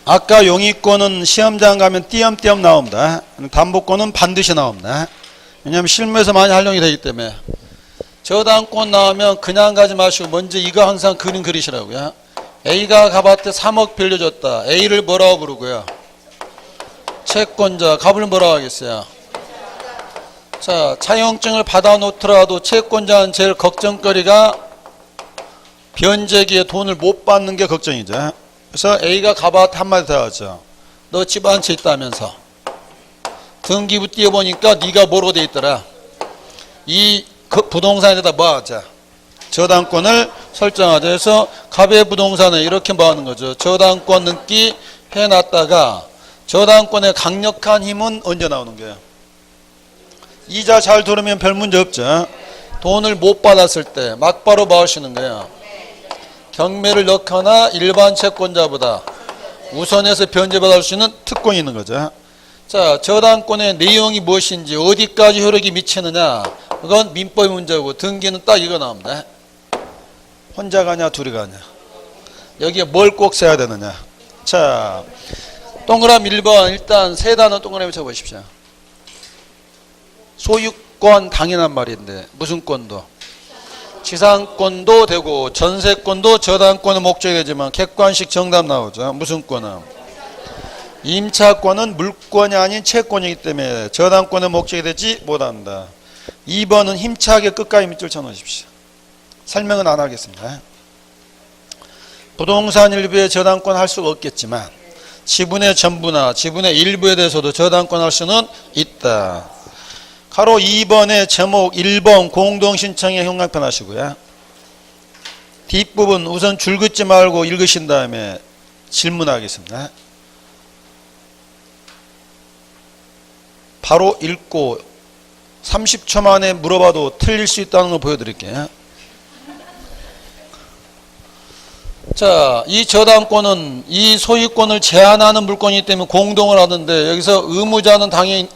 아까 용의권은 시험장 가면 띄엄띄엄 나옵니다. 담보권은 반드시 나옵니다. 왜냐하면 실무에서 많이 활용이 되기 때문에. 저당권 나오면 그냥 가지 마시고 먼저 이거 항상 그림 그리시라고요. A가 갑한테 3억 빌려줬다. A를 뭐라고 부르고요? 채권자. 갑을 뭐라고 하겠어요? 자, 차용증을 받아 놓더라도 채권자는 제일 걱정거리가 변제기에 돈을 못 받는 게 걱정이죠. 그래서 A가 갑한테 한마디 더 하죠. 너 집 한 채 있다면서. 등기부 띄워보니까 네가 뭐로 돼 있더라. 이 부동산에다 뭐 하자. 저당권을 설정하자. 해서 갑의 부동산에 이렇게 뭐 하는 거죠. 저당권 등기 해놨다가 저당권의 강력한 힘은 언제 나오는 거예요? 이자 잘 들으면 별 문제 없죠. 돈을 못 받았을 때 막바로 뭐 하시는 거예요? 경매를 넣거나 일반 채권자보다 우선해서 변제받을 수 있는 특권이 있는 거죠. 자, 저당권의 내용이 무엇인지 어디까지 효력이 미치느냐, 그건 민법의 문제고 등기는 딱 이거 나옵니다. 혼자 가냐 둘이 가냐, 여기에 뭘 꼭 써야 되느냐. 자, 동그라미 1번 일단 세 단어 동그라미 쳐보십시오. 소유권 당연한 말인데 무슨 권도? 지상권도 되고 전세권도 저당권의 목적이 되지만 객관식 정답 나오죠. 무슨 권은? 임차권은 물권이 아닌 채권이기 때문에 저당권의 목적이 되지 못한다. 2번은 힘차게 끝까지 밑줄 쳐놓으십시오. 설명은 안 하겠습니다. 부동산 일부에 저당권 할 수가 없겠지만 지분의 전부나 지분의 일부에 대해서도 저당권 할 수는 있다. 가로 2번의 제목 1번 공동신청의 형광펜 하시고요. 뒷부분 우선 줄 긋지 말고 읽으신 다음에 질문하겠습니다. 바로 읽고 30초 만에 물어봐도 틀릴 수 있다는 걸 보여드릴게요. 자, 이 저당권은 이 소유권을 제한하는 물건이기 때문에 공동을 하는데 여기서 의무자는 당연히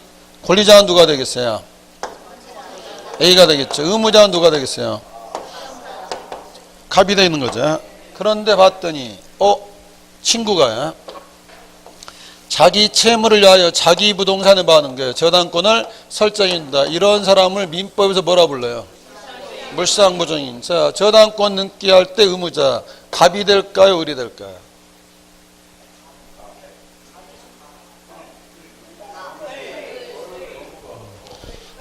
권리자는 누가 되겠어요? A가 되겠죠. 의무자는 누가 되겠어요? 갑이 되는 거죠. 그런데 봤더니 친구가 자기 채무를 위하여 자기 부동산에 받는 거예요. 저당권을 설정한다. 이런 사람을 민법에서 뭐라 불러요? 물상부정인. 자, 저당권 등기할 때 의무자 갑이 될까요? 을이 될까요?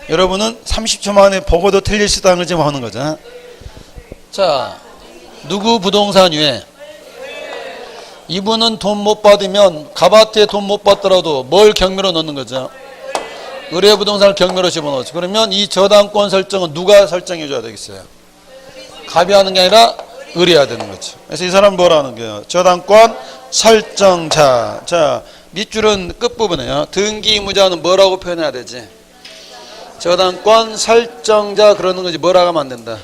여러분은 30초 만에 보고도 틀릴 수 있다는 걸 지금 하는 거죠. 자, 누구 부동산 위에? 이분은 돈 못 받으면 갑한테 돈 못 받더라도 뭘 경매로 넣는 거죠? 의뢰부동산을 경매로 집어넣었죠. 그러면 이 저당권 설정은 누가 설정해 줘야 되겠어요? 갑이 하는 게 아니라 의뢰해야 되는 거죠. 그래서 이 사람은 뭐라 하는 거예요? 저당권 설정자. 자, 밑줄은 끝부분에요. 등기 의무자는 뭐라고 표현해야 되지? 저당권 설정자 그러는 거지 뭐라고 하면 안 된다.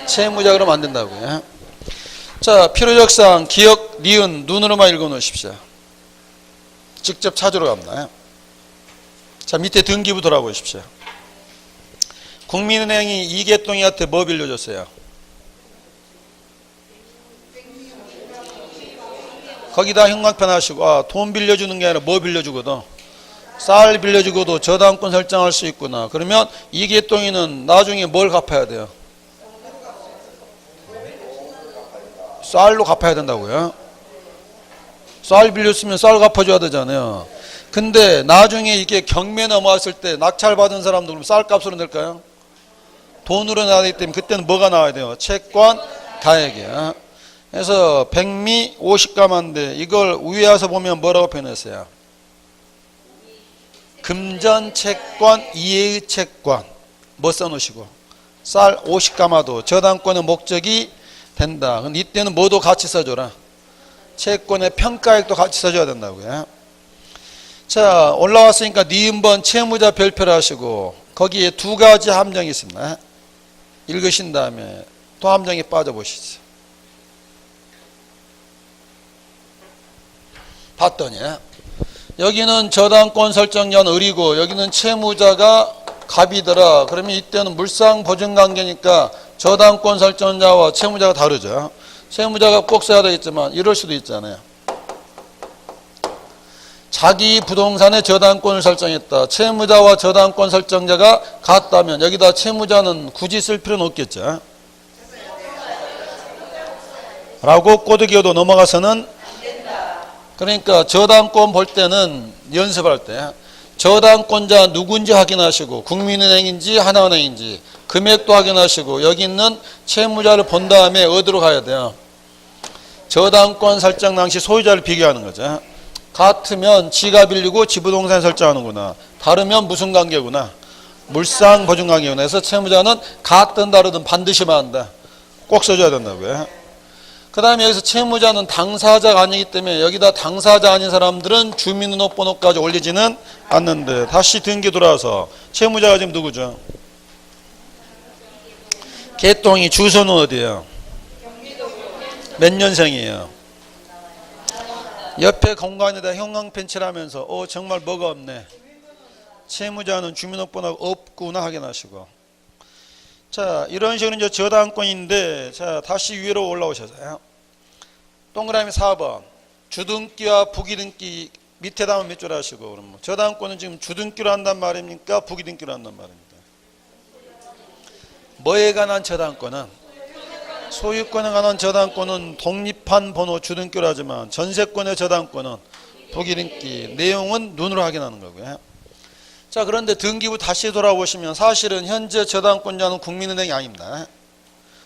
채무자 그러면 안 된다고요. 자, 필요적사항 기억, 니은, 눈으로만 읽어 놓으십시오. 직접 찾으러 갑니다. 자, 밑에 등기부 돌아보십시오. 국민은행이 이계동이한테 뭐 빌려줬어요? 거기다 형광펜 하시고 돈 빌려주는 게 아니라 뭐 빌려주거든? 쌀 빌려주고도 저당권 설정할 수 있구나. 그러면 이계동이는 나중에 뭘 갚아야 돼요? 쌀로 갚아야 된다고요? 쌀 빌렸으면 쌀 갚아줘야 되잖아요. 근데 나중에 이게 경매 넘어왔을 때 낙찰받은 사람도 그럼 쌀값으로 낼까요? 돈으로 나야 되기 때문에 그때는 뭐가 나와야 돼요? 채권 가액이야. 그래서 백미 50가마인데 이걸 위에 와서 보면 뭐라고 표현했어요? 금전 채권, 이해의 채권 뭐 써놓으시고 쌀 50가마도 저당권의 목적이 된다. 근데 이때는 뭐도 같이 써줘라. 채권의 평가액도 같이 써줘야 된다고요. 자, 올라왔으니까 니은번 채무자 별표를 하시고 거기에 두 가지 함정이 있습니다. 읽으신 다음에 또 함정에 빠져보시죠. 봤더니 여기는 저당권 설정자는 을이고 여기는 채무자가 갑이더라. 그러면 이때는 물상보증관계니까 저당권 설정자와 채무자가 다르죠. 채무자가 꼭 써야 되겠지만 이럴 수도 있잖아요. 자기 부동산의 저당권을 설정했다. 채무자와 저당권 설정자가 같다면 여기다 채무자는 굳이 쓸 필요는 없겠죠. 라고 꼬드기어도 넘어가서는, 그러니까 저당권 볼 때는 연습할 때 저당권자 누군지 확인하시고 국민은행인지 하나은행인지 금액도 확인하시고 여기 있는 채무자를 본 다음에 어디로 가야 돼요? 저당권 설정 당시 소유자를 비교하는 거죠. 같으면 지가 빌리고 지부동산 설정하는구나. 다르면 무슨 관계구나. 물상 보증 관계구나. 그래서 채무자는 같든 다르든 반드시 말한다. 꼭 써줘야 된다고요. 그 다음에 여기서 채무자는 당사자가 아니기 때문에 여기다 당사자 아닌 사람들은 주민등록번호까지 올리지는 않는데, 다시 등기 돌아와서 채무자가 지금 누구죠? 개똥이 주소는 어디예요? 몇 년생이에요? 옆에 공간에다 형광펜 칠하면서 정말 뭐가 없네. 채무자는 주민등록번호가 없구나 확인하시고. 자, 이런 식으로 이제 저당권인데, 자, 다시 위로 올라오셔서요. 동그라미 4번. 주등기와 부기등기 밑에다 하면 몇 줄 하시고, 그럼 저당권은 지금 주등기로 한단 말입니까? 부기등기로 한단 말입니까? 뭐에 관한 저당권은? 소유권에 관한 저당권은 독립한 번호 주등기로 하지만 전세권의 저당권은 부기등기, 내용은 눈으로 확인하는 거고요. 자, 그런데 등기부 다시 돌아보시면 사실은 현재 저당권자는 국민은행이 아닙니다.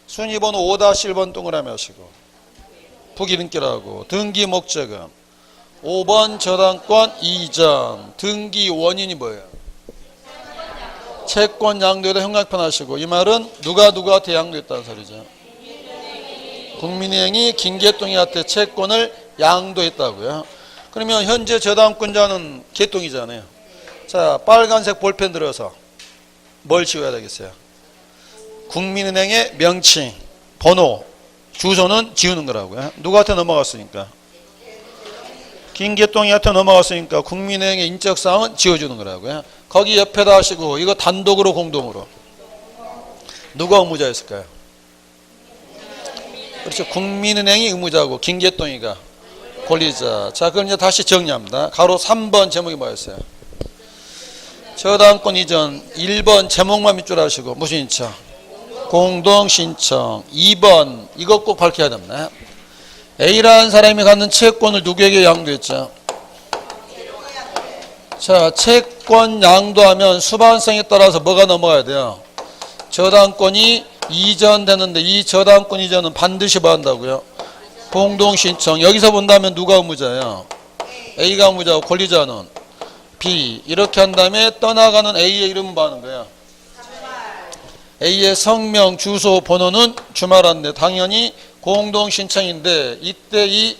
순위번호 5-1번 동그라미 하시고 부기등기라고. 등기 목적은 5번 저당권 이전. 등기 원인이 뭐예요? 채권 양도에다 형광펜 하시고, 이 말은 누가 대양도했다는 소리죠. 국민은행이 김개똥이한테 채권을 양도했다고요. 그러면 현재 저당권자는 개똥이잖아요. 자, 빨간색 볼펜 들어서 뭘 지워야 되겠어요? 국민은행의 명칭, 번호, 주소는 지우는 거라고요. 누구한테 넘어갔으니까? 김개똥이한테 넘어갔으니까 국민은행의 인적사항은 지워주는 거라고요. 거기 옆에다 하시고, 이거 단독으로 공동으로. 누가 의무자였을까요? 그렇죠. 국민은행이 의무자고 김개똥이가 권리자. 자, 그럼 이제 다시 정리합니다. 가로 3번 제목이 뭐였어요? 저당권 이전. 1번 제목만 밑줄 하시고 무슨 신청? 공동신청. 2번 이것 꼭 밝혀야 됩니다. A라는 사람이 갖는 채권을 누구에게 양도했죠? 자, 채권 양도하면 수반성에 따라서 뭐가 넘어가야 돼요? 저당권이 이전되는데, 이 저당권 이전은 반드시 뭐 한다고요? 공동신청. 여기서 본다면 누가 의무자예요? A가 의무자고 권리자는 B. 이렇게 한 다음에 떠나가는 A의 이름은 뭐 하는 거야? A의 성명, 주소, 번호는 주말한데 당연히 공동신청인데, 이때 이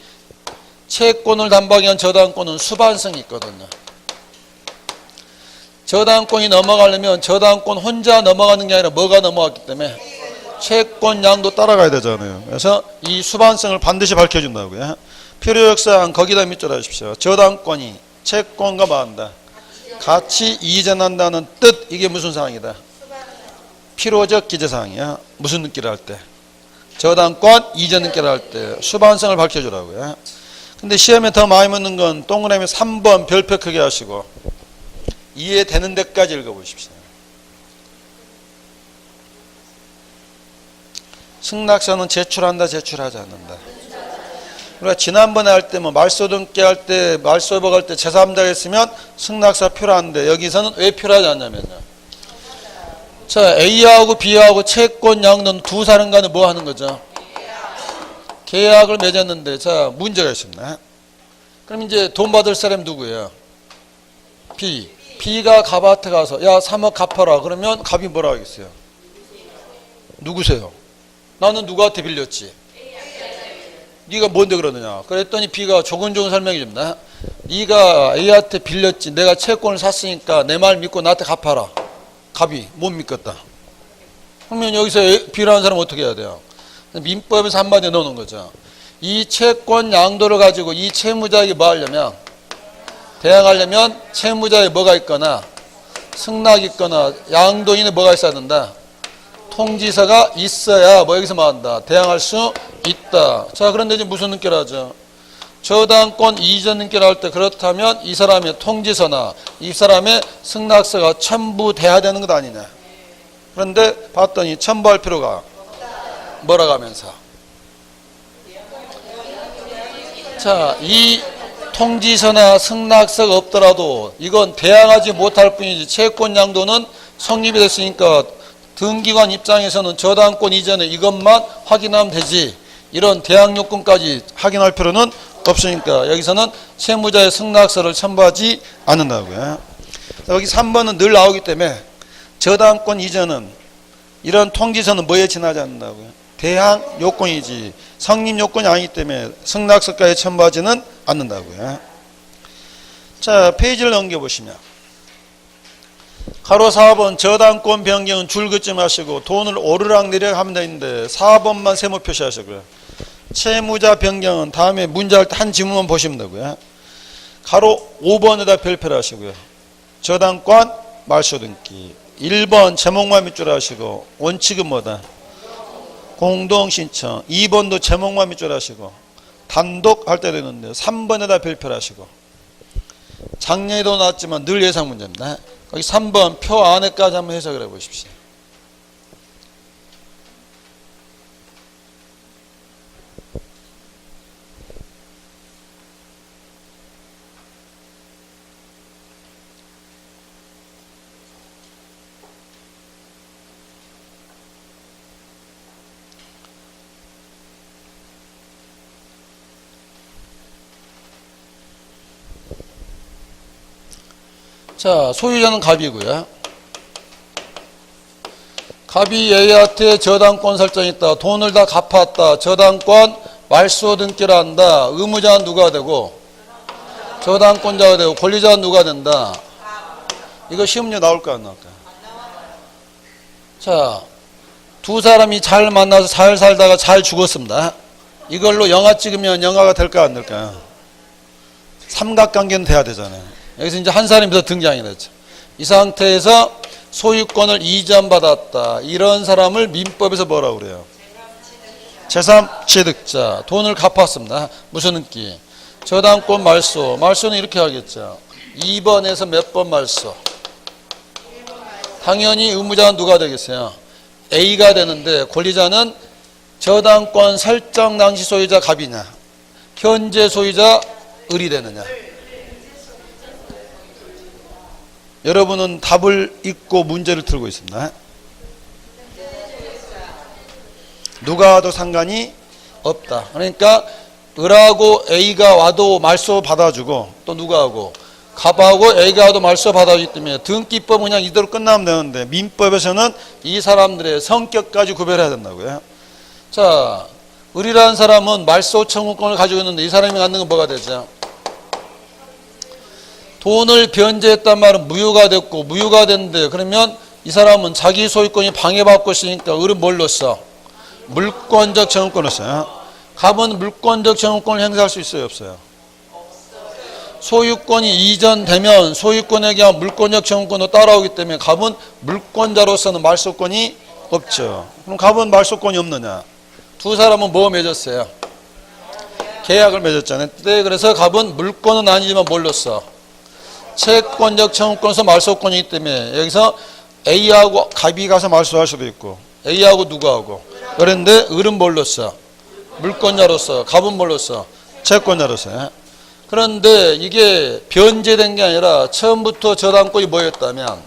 채권을 담보하기 위한 저당권은 수반성이 있거든요. 저당권이 넘어가려면 저당권 혼자 넘어가는 게 아니라 뭐가 넘어갔기 때문에 채권 양도 따라가야 되잖아요. 그래서 이 수반성을 반드시 밝혀준다고요. 필요역사항 거기다 밑줄 하십시오. 저당권이 채권과 뭐한다? 같이 이전한다는 뜻. 이게 무슨 사항이다? 필요적 기재사항이야. 무슨 등기를 할 때? 저당권 이전 등기를 할 때 수반성을 밝혀주라고요. 근데 시험에 더 많이 묻는 건 동그라미 3번 별표 크게 하시고 이해되는 데까지 읽어보십시오. 승낙서는 제출한다, 제출하지 않는다. 우리가 지난번에 할 때 뭐 말소 등기 할 때, 말소 회복할 때 제3자가 있으면 승낙서 필요한데, 여기서는 왜 필요하지 않냐면요. 자, A하고 B하고 채권 양도는 두 사람 간에 뭐 하는 거죠? 계약을 맺었는데, 자, 문제가 있습니다. 그럼 이제 돈 받을 사람이 누구예요? B. B가 갑한테 가서 야 3억 갚아라. 그러면 갑이 뭐라 하겠어요? 누구세요? 나는 누구한테 빌렸지? 네가 뭔데 그러느냐? 그랬더니 B가 조근조근 설명해 줍니다. 네가 A한테 빌렸지. 내가 채권을 샀으니까 내 말 믿고 나한테 갚아라. 갑이 못 믿겠다. 그러면 여기서 B라는 사람은 어떻게 해야 돼요? 민법에서 한마디 넣어놓은 거죠. 이 채권 양도를 가지고 이 채무자에게 뭐 하려면, 대항하려면 채무자에 뭐가 있거나 승낙이 있거나 양도인에 뭐가 있어야 된다? 통지서가 있어야 뭐 여기서 뭐 한다? 대항할 수 있다. 자, 그런데 이제 무슨 등기를 하죠? 저당권 이전 등기를 할 때 그렇다면 이 사람의 통지서나 이 사람의 승낙서가 첨부돼야 되는 것 아니냐. 그런데 봤더니 첨부할 필요가 뭐라고 하면서 자, 이 통지서나 승낙서가 없더라도 이건 대항하지 못할 뿐이지 채권 양도는 성립이 됐으니까 등기관 입장에서는 저당권 이전에 이것만 확인하면 되지 이런 대항 요건까지 확인할 필요는 없으니까 여기서는 채무자의 승낙서를 첨부하지 않는다고요. 여기 3번은 늘 나오기 때문에 저당권 이전은 이런 통지서는 뭐에 지나지 않는다고요. 대항 요건이지 성립 요건이 아니기 때문에 승낙서까지 첨부하지는 않는다고요. 자, 페이지를 넘겨보시면 가로 4번 저당권 변경은 줄 긋지 마시고 돈을 오르락내리락 하면 되는데 4번만 세모 표시하시고요. 채무자 변경은 다음에 문제할 때 한 지문만 보시면 되고요. 가로 5번에다 별표를 하시고요. 저당권 말소 등기 1번 제목만 밑줄 하시고 원칙은 뭐다? 공동신청 2번도 제목만 밑줄 하시고 단독 할 때도 있는데 3번에다 별표를 하시고 작년에도 나왔지만 늘 예상 문제입니다. 거기 3번 표 안에까지 한번 해석을 해보십시오. 자, 소유자는 갑이고요. 갑이 A한테 저당권 설정했다. 돈을 다 갚았다. 저당권 말소 등기를 한다. 의무자는 누가 되고? 저당권자가 되고 권리자는 누가 된다? 이거 시험 문제 나올까 안 나올까? 자, 두 사람이 잘 만나서 잘 살다가 잘 죽었습니다. 이걸로 영화 찍으면 영화가 될까 안 될까? 삼각관계는 돼야 되잖아요. 여기서 이제 한 사람이 더 등장이 됐죠. 이 상태에서 소유권을 이전받았다. 이런 사람을 민법에서 뭐라고 그래요? 제3취득자. 돈을 갚았습니다. 무슨 등기? 저당권 말소. 말소는 이렇게 하겠죠. 2번에서 몇 번 말소? 당연히 의무자는 누가 되겠어요? A가 되는데 권리자는 저당권 설정 당시 소유자 갑이냐? 현재 소유자 을이 되느냐? 여러분은 답을 읽고 문제를 틀고 있습니다. 누가 와도 상관이 없다. 그러니까 을하고 A가 와도 말소 받아주고 또 누가 하고 갑하고 A가 와도 말소 받아주기 때문에 등기법은 그냥 이대로 끝나면 되는데 민법에서는 이 사람들의 성격까지 구별해야 된다고요. 자, 을이라는 사람은 말소 청구권을 가지고 있는데 이 사람이 갖는 건 뭐가 되죠? 돈을 변제했단 말은 무효가 됐고 무효가 됐는데 그러면 이 사람은 자기 소유권이 방해받고 있으니까 을은 뭘로 써? 물권적 청구권을 써요. 갑은 물권적 청구권을 행사할 수 있어요 없어요? 소유권이 이전되면 소유권에 대한 물권적 청구권도 따라오기 때문에 갑은 물권자로서는 말소권이 없죠. 그럼 갑은 말소권이 없느냐? 두 사람은 뭐 맺었어요? 계약을 맺었잖아요. 그래서 갑은 물권은 아니지만 뭘로 써? 채권적 청구권에서 말소권이기 때문에 여기서 A하고 갑이 가서 말소할 수도 있고 A하고 누가 하고 그런데 을은 뭘로 써? 물권자로서. 갑은 뭘로 써? 채권자로서. 그런데 이게 변제된 게 아니라 처음부터 저당권이 뭐였다면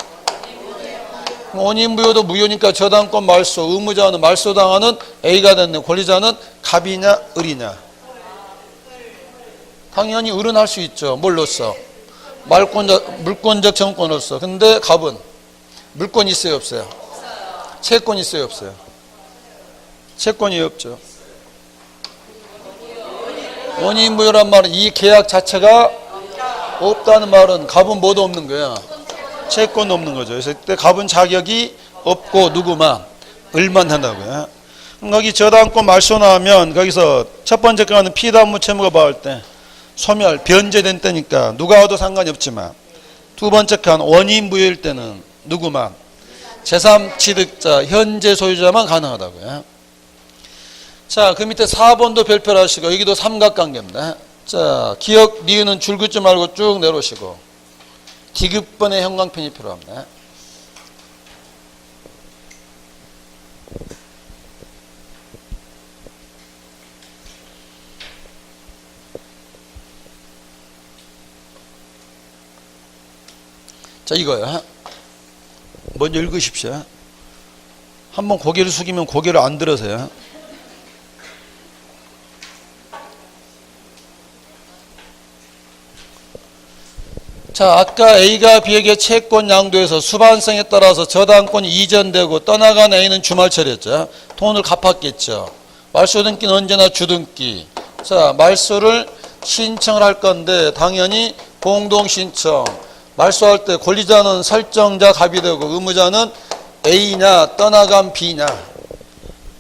원인무효도 무효니까 저당권 말소 의무자는 말소당하는 A가 됐네. 권리자는 갑이냐 을이냐? 당연히 을은 할 수 있죠. 뭘로 써? 물권적 청구권으로서. 근데 갑은 물권이 있어요 없어요? 채권이 있어요 없어요? 채권이 없죠. 원인무효란 말은 이 계약 자체가 없다는 말은 갑은 뭐도 없는 거야? 채권도 없는 거죠. 그래서 이때 갑은 자격이 없고 누구만? 을만 한다고요. 그럼 거기 저당권 말소 나오면 거기서 첫 번째 거는 피담무 채무가 받을 때 소멸, 변제된 때니까 누가 와도 상관이 없지만 두 번째 칸 원인무효일 때는 누구만? 제3취득자, 현재 소유자만 가능하다고요. 자, 그 밑에 4번도 별표를 하시고 여기도 삼각관계입니다. 자, 기억, 니은은 줄 긋지 말고 쭉 내려오시고. 디귿번의 형광펜이 필요합니다. 자, 이거요. 먼저 읽으십시오. 한번 고개를 숙이면 고개를 안 들으세요. 자, 아까 A가 B에게 채권 양도해서 수반성에 따라서 저당권이 이전되고 떠나간 A는 주말처리했죠. 돈을 갚았겠죠. 말소등기는 언제나 주등기. 자, 말소를 신청을 할 건데 당연히 공동신청. 말소할 때 권리자는 설정자 갑이 되고 의무자는 A냐 떠나간 B냐.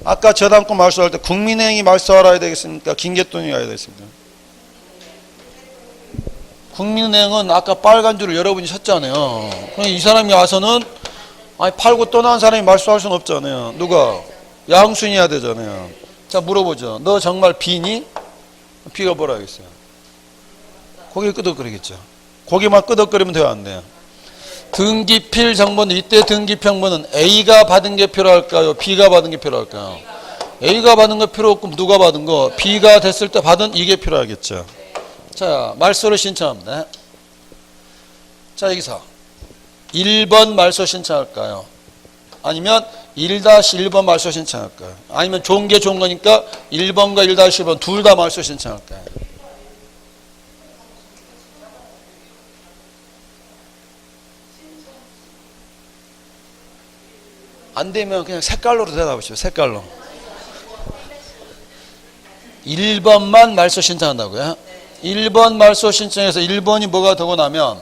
아까 저당권 말소할 때 국민은행이 말소하라 해야 되겠습니까? 김계돈이 해야 되겠습니까? 국민은행은 아까 빨간 줄을 여러분이 쳤잖아요. 이 사람이 와서는 아니 팔고 떠난 사람이 말소할 수는 없잖아요. 누가? 양순이 해야 되잖아요. 자, 물어보죠. 너 정말 B니? B가 뭐라 하겠어요? 고개 끄덕거리겠죠. 고개만 끄덕거리면 돼요, 안 돼요? 등기필 정보는 이때 등기평본은 A가 받은 게 필요할까요? B가 받은 게 필요할까요? A가 받은 거 필요 없고 누가 받은 거? B가 됐을 때 받은 이게 필요하겠죠. 자, 말소를 신청합니다. 자, 여기서 1번 말소 신청할까요? 아니면 1-1번 말소 신청할까요? 아니면 좋은 게 좋은 거니까 1번과 1-1번 둘 다 말소 신청할까요? 안 되면 그냥 색깔로 대답하십시오. 색깔로. 1번만 말소 신청한다고요? 1번 말소 신청해서 1번이 뭐가 되고 나면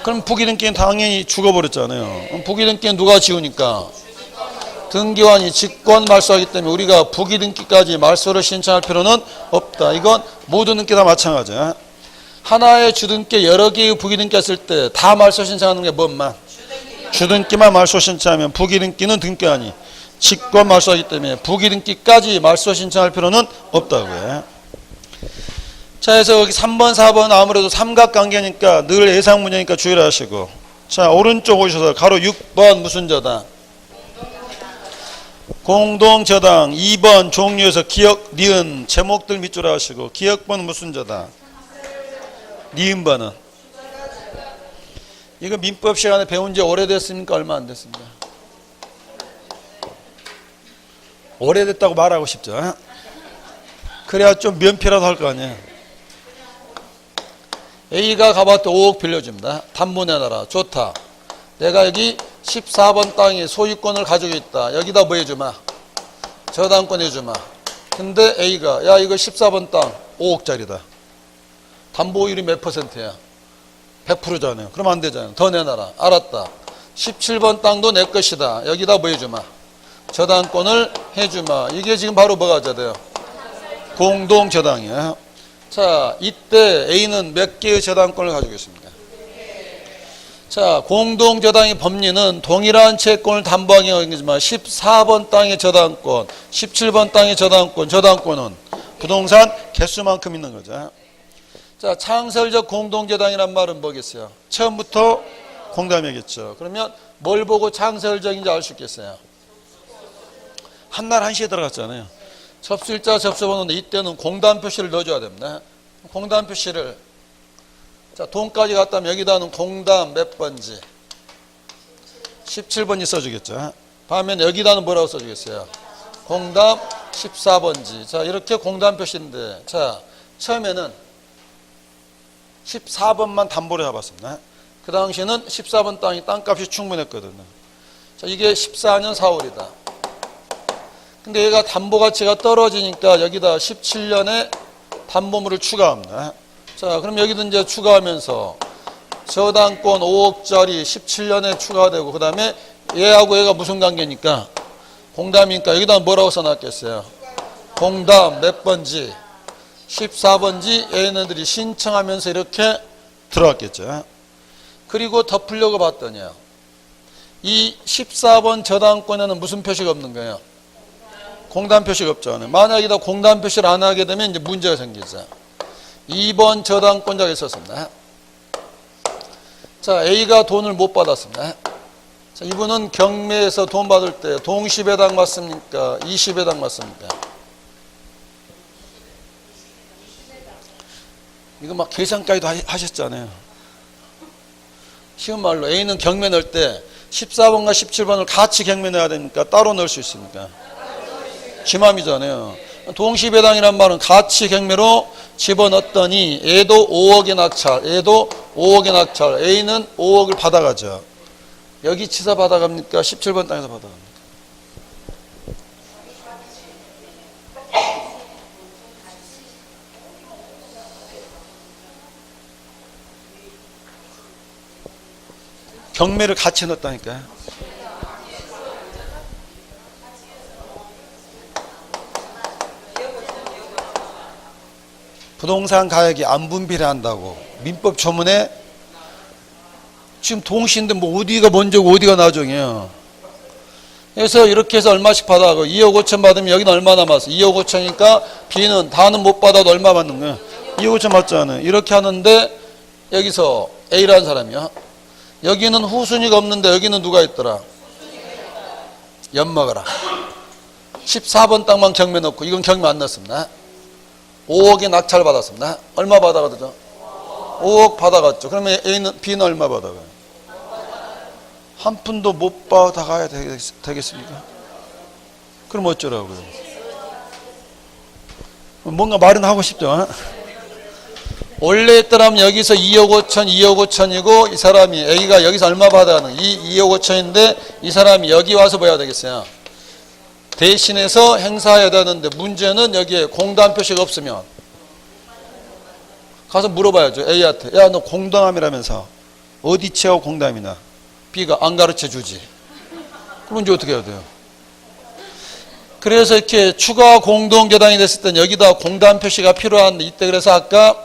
그럼 부기등기는 당연히 죽어버렸잖아요. 그럼 부기등기는 누가 지우니까? 등기관이 직권 말소하기 때문에 우리가 부기등기까지 말소를 신청할 필요는 없다. 이건 모든 등기 다 마찬가지야. 하나의 주등기 여러 개의 부기등기 했을 때 다 말소 신청하는 게 뭔만? 주등기만 말소 신청하면 부기등기는 등기관이 직권 말소하기 때문에 부기등기까지 말소 신청할 필요는 없다고요. 자, 그래서 여기 3번, 4번 아무래도 삼각관계니까 늘 예상 문제니까 주의를 하시고. 자, 오른쪽 오셔서 가로 6번 무슨 저당? 공동저당. 2번 종류에서 기억, 니은 제목들 밑줄 하시고. 기억번 무슨 저당? 니은번은? 이거 민법 시간에 배운 지 오래됐습니까? 얼마 안 됐습니까? 오래됐다고 말하고 싶죠. 그래야 좀 면피라도 할 거 아니에요. A가 가봤더니 5억 빌려줍니다. 담보 내놔라. 좋다. 내가 여기 14번 땅에 소유권을 가지고 있다. 여기다 뭐 해주마? 저당권 해주마. 근데 A가 야 이거 14번 땅 5억짜리다. 담보율이 몇 %야? 100%잖아요. 그럼 안 되잖아요. 더 내놔라. 알았다. 17번 땅도 내 것이다. 여기다 뭐 해주마? 저당권을 해주마. 이게 지금 바로 뭐가 돼요? 공동저당이에요. 자, 이때 A는 몇 개의 저당권을 가지고 있습니다. 자, 공동저당의 법리는 동일한 채권을 담보하기 하지만 14번 땅의 저당권, 17번 땅의 저당권, 저당권은 부동산 개수만큼 있는 거죠. 자, 창설적 공동저당이란 말은 뭐겠어요? 처음부터 공담이겠죠. 그러면 뭘 보고 창설적인지 알 수 있겠어요? 한날 한시에 들어갔잖아요. 접수일자 접수번호인데 이때는 공단 표시를 넣어줘야 됩니다. 공단 표시를 자 돈까지 갔다면 여기다는 공단 몇 번지 17번지 써주겠죠. 다음엔 여기다는 뭐라고 써주겠어요? 공단 14번지. 자 이렇게 공단 표시인데 자 처음에는 14번만 담보를 잡았습니다. 그 당시에는 14번 땅이 땅값이 충분했거든요. 자 이게 14년 4월이다. 근데 얘가 담보 가치가 떨어지니까 여기다 17년에 담보물을 추가합니다. 자, 그럼 여기도 이제 추가하면서 저당권 5억짜리 17년에 추가되고 그 다음에 얘하고 얘가 무슨 관계니까 공담이니까 여기다 뭐라고 써놨겠어요? 공담 몇 번지? 14번지 얘네들이 신청하면서 이렇게 들어왔겠죠. 그리고 덮으려고 봤더니요. 이 14번 저당권에는 무슨 표시가 없는 거예요? 공단 표시가 없잖아요. 만약에 공단 표시를 안 하게 되면 이제 문제가 생기죠. 2번 저당권자가 있었습니다. 자, A가 돈을 못 받았습니다. 자, 이분은 경매에서 돈 받을 때 동시배당 맞습니까? 이시배당 맞습니까? 이거 막 계산까지도 하셨잖아요. 쉬운 말로 A는 경매 넣을 때 14번과 17번을 같이 경매 넣어야 되니까 따로 넣을 수 있습니까? 지맘이잖아요. 동시배당이란 말은 같이 경매로 집어넣었더니 A도 5억의 낙찰, A도 5억의 낙찰, A는 5억을 받아가죠. 여기 치사 받아갑니까? 17번 땅에서 받아갑니까? 경매를 같이 넣었다니까요. 부동산 가액이 안 분비례한다고 민법 조문에 지금 동시인데 뭐 어디가 먼저고 어디가 나중이에요. 그래서 이렇게 해서 얼마씩 받아가고 2억 5천 받으면 여기는 얼마 남았어? 2억 5천이니까 B는 다는 못 받아도 얼마 받는 거야? 2억 5천 받잖아요. 이렇게 하는데 여기서 A라는 사람이야. 여기는 후순위가 없는데 여기는 누가 있더라? 엿먹어라. 14번 땅만 경매 넣고 이건 경매 안 넣었습니다. 5억의 낙찰 받았습니다. 얼마 받아가죠? 5억 받아갔죠. 그러면 B는 얼마 받아가요? 한 푼도 못 받아가야 되겠습니까? 그럼 어쩌라고요? 뭔가 말은 하고 싶죠. 원래 했더라면 여기서 2억 5천, 2억 5천이고 이 사람이 A가 여기서 얼마 받아가는 2억 5천인데 이 사람이 여기 와서 뭐 해야 되겠어요? 대신해서 행사해야 되는데 문제는 여기에 공단 표시가 없으면 가서 물어봐야죠. A한테. 야, 너 공담이라면서 어디 치하고 공담이나? B가 안 가르쳐 주지. 그럼 이제 어떻게 해야 돼요? 그래서 이렇게 추가 공동저당이 됐을 땐 여기다 공단 표시가 필요한데 이때 그래서 아까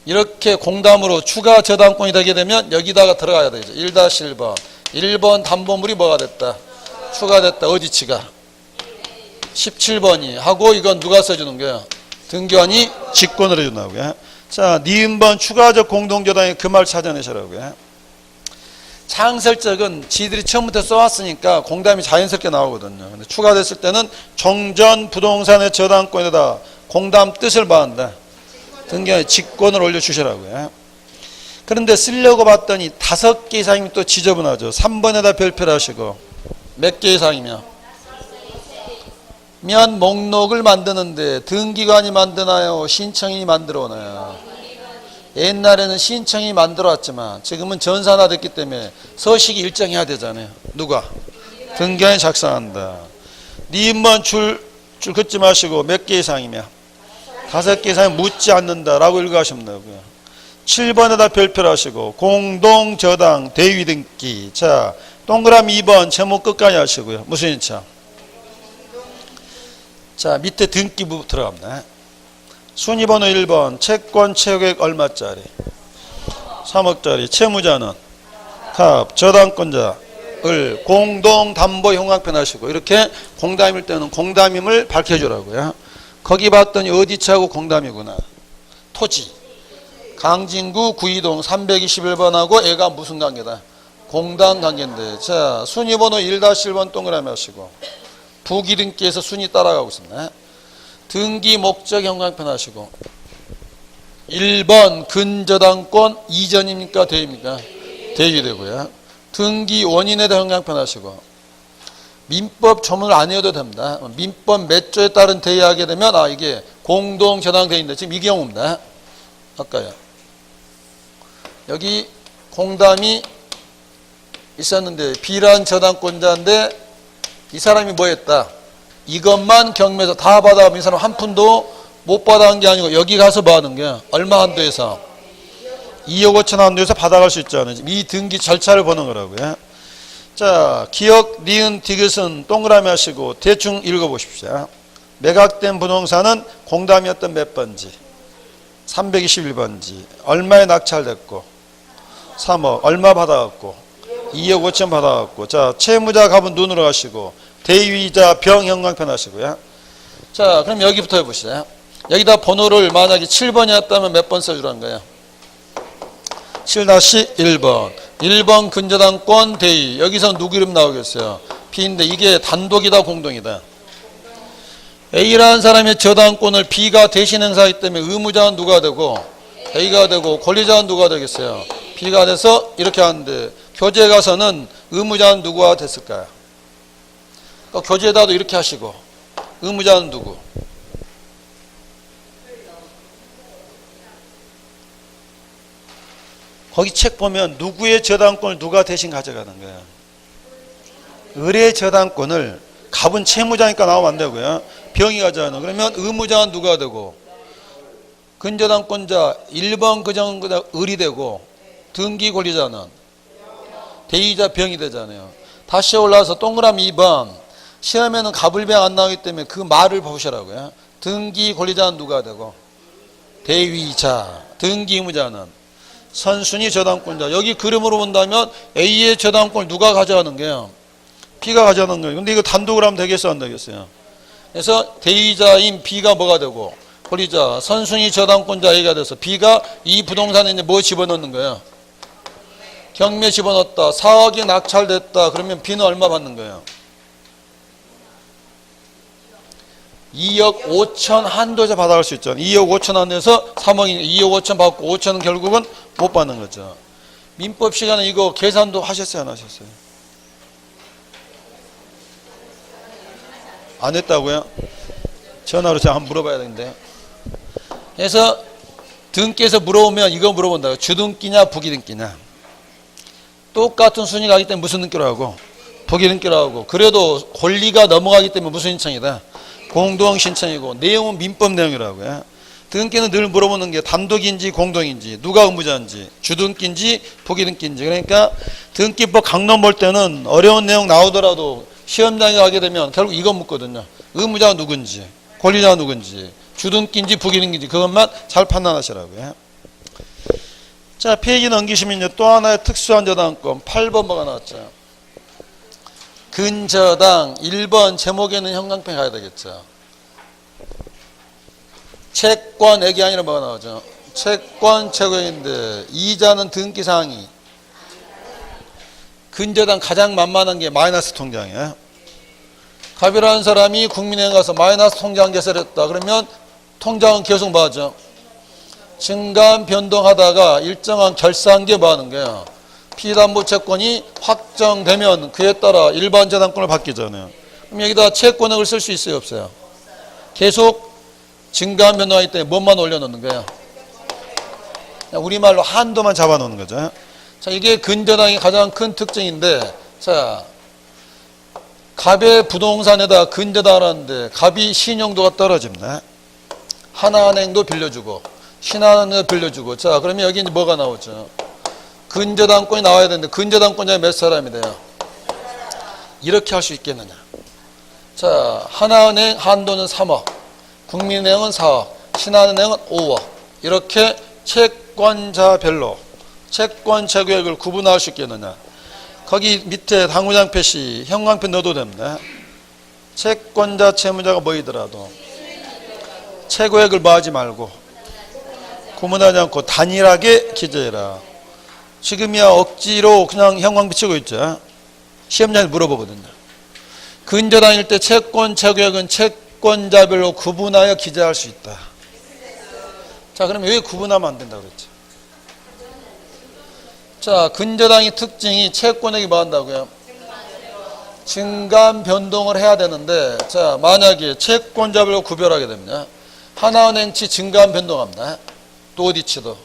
이렇게 공담으로 추가 저당권이 되게 되면 여기다가 들어가야 되죠. 1-1번. 1번 담보물이 뭐가 됐다? 추가됐다. 어디치가? 17번이 하고 이건 누가 써주는 거야? 등기관이 직권을 해준다고요. 자, 니은번 추가적 공동저당의 그 말 찾아내시라고요. 창설적은 지들이 처음부터 써왔으니까 공담이 자연스럽게 나오거든요. 근데 추가됐을 때는 정전 부동산의 저당권에다 공담 뜻을 받는다. 등기관이 직권을 올려주시라고요. 그런데 쓰려고 봤더니 5개 이상이면 또 지저분하죠. 3번에다 별표를 하시고 몇 개 이상이면 목록을 만드는데 등기관이 만드나요? 신청인이 만들어 오나요? 옛날에는 신청이 만들어 왔지만 지금은 전산화 됐기 때문에 서식이 일정해야 되잖아요. 누가? 등기관이 작성한다. 니은번 줄 긋지 마시고 몇 개 이상이면 5개 이상은 묻지 않는다라고 읽어하시면 되고요. 7번에다 별표를 하시고 공동저당 대위등기. 자, 동그라미 2번 제목 끝까지 하시고요. 무슨 인차? 자, 밑에 등기부 들어갑니다. 순위번호 1번 채권 채액 얼마짜리? 3억짜리. 채무자는 갑, 저당권자를 공동담보 형광펜 하시고 이렇게 공담일 때는 공담임을 밝혀주라고요. 거기 봤더니 어디 차고 공담이구나. 토지. 강진구 구이동 321번하고 애가 무슨 관계다? 공단 관계인데. 자, 순위번호 1-1번 동그라미 하시고 부기등기에서 순위 따라가고 있습니다. 등기 목적 형광펜 하시고 1번 근저당권 이전입니까? 대입니까? 대입되고요. 등기 원인에 대한 형광펜 하시고 민법 조문을 안 해도 됩니다. 민법 몇 조에 따른 대의하게 되면 이게 공동저당대인데 지금 이 경우입니다. 아까요. 여기 공담이 있었는데 B란 저당권자인데 이 사람이 뭐 했다? 이것만 경매에서 다 받아가면 이 사람 한 푼도 못 받아간 게 아니고 여기 가서 뭐 하는 거야? 얼마 한도에서? 2억 5천 한도에서 받아갈 수 있잖아요. 이 등기 절차를 보는 거라고요. 자, 기억, 니은, 디귿은 동그라미 하시고 대충 읽어보십시오. 매각된 부동산은 공담이었던 몇 번지? 321번지. 얼마에 낙찰됐고? 3억. 얼마 받아갔고? 2억 5천 받아갔고. 자, 채무자 값은 눈으로 하시고 대위자 병 형광펜 하시고요. 자, 그럼 여기부터 해보시죠. 여기다 번호를 만약에 7번이었다면 몇 번 써주라는 거예요? 7-1번. 1번 근저당권 대위. 여기서 누구 이름 나오겠어요? B인데 이게 단독이다 공동이다? A라는 사람의 저당권을 B가 대신 행사하기 때문에 의무자는 누가 되고 A가 되고 권리자는 누가 되겠어요? B가 돼서 이렇게 하는데 교재 가서는 의무자는 누구가 됐을까요? 그러니까 교재에다도 이렇게 하시고 의무자는 누구? 거기 책 보면 누구의 저당권을 누가 대신 가져가는 거예요. 을의 저당권을 갑은 채무자니까 나오면 안 되고요. 병이 가져가는. 그러면 의무자는 누가 되고 근저당권자 1번 그정보다 을이 되고 등기 권리자는 대위자 병이 되잖아요. 다시 올라와서 동그라미 2번. 시험에는 갑을병 안 나오기 때문에 그 말을 보시라고요. 등기 권리자는 누가 되고 대위자, 등기 의무자는 선순위 저당권자. 여기 그림으로 본다면 A의 저당권을 누가 가져가는 거예요? B가 가져가는 거예요. 근데 이거 단독으로 하면 되겠어요? 안 되겠어요? 그래서 대위자인 B가 뭐가 되고 권리자, 선순위 저당권자 A가 돼서 B가 이 부동산에 이제 뭐 집어넣는 거예요? 경매 집어넣었다. 4억이 낙찰됐다. 그러면 B는 얼마 받는 거예요? 2억 5천 한도에서 받아갈 수 있잖아요. 2억 5천 한도에서 3억이 2억 5천 받고 5천은 결국은 못 받는 거죠. 민법 시간에 이거 계산도 하셨어요? 안 하셨어요? 안 했다고요? 전화로 제가 한번 물어봐야 되는데. 그래서 등기에서 물어보면 이거 물어본다고. 주등기냐 부기등기냐. 똑같은 순위 가기 때문에 무슨 등기로 하고 부기등기로 하고 그래도 권리가 넘어가기 때문에 무슨 신청이다? 공동 신청이고 내용은 민법 내용이라고요. 등기는 늘 물어보는 게 단독인지 공동인지 누가 의무자인지 주등기인지 부기등기인지. 그러니까 등기법 강론 볼 때는 어려운 내용 나오더라도 시험장에 가게 되면 결국 이거 묻거든요. 의무자가 누군지 권리자가 누군지 주등기인지 부기등기인지 그것만 잘 판단하시라고요. 자, 페이지 넘기시면요. 또 하나의 특수한 저당권 8번 뭐가 나왔죠? 근저당 1번 제목에는 형광펜 가야 되겠죠. 채권액이 아니라 뭐가 나오죠? 채권 채권인데 이자는 등기사항이 근저당 가장 만만한 게 마이너스 통장이에요. 갑이라는 사람이 국민은행 가서 마이너스 통장 개설했다. 그러면 통장은 계속 뭐하죠? 증감 변동하다가 일정한 결산기에 뭐하는 거예요? 피담보채권이 확정되면 그에 따라 일반 저당권을 바뀌잖아요. 그럼 여기다 채권액을 쓸 수 있어요? 없어요? 계속 증감 변동하기 때문에 뭐만 올려놓는 거예요? 우리말로 한도만 잡아놓는 거죠. 자, 이게 근저당의 가장 큰 특징인데, 자, 갑의 부동산에다 근저당을 하는데 갑이 신용도가 떨어집니다. 하나은행도 빌려주고 신한은행도 빌려주고. 자, 그러면 여기 이제 뭐가 나오죠? 근저당권이 나와야 되는데 근저당권자가 몇 사람이 돼요? 이렇게 할 수 있겠느냐? 자, 하나은행 한도는 3억, 국민은행은 4억, 신한은행은 5억. 이렇게 채권자별로 채권 채권액을 구분할 수 있겠느냐? 거기 밑에 당구장 표시 형광펜 넣어도 됩니다. 채권자 채무자가 뭐이더라도 채권액을 뭐 하지 말고 구분하지 않고 단일하게 기재해라. 지금이야 억지로 그냥 형광 비치고 있죠. 시험장에 물어보거든요. 근저당일 때 채권 채권액은 채권자별로 구분하여 기재할 수 있다. 자, 그럼 왜 구분하면 안 된다고 그랬죠? 자, 근저당의 특징이 채권액이 뭐 한다고요? 증감 변동을 해야 되는데, 자, 만약에 채권자별로 구별하게 되면 하나은행치 증감 변동합니다. 또 어디치도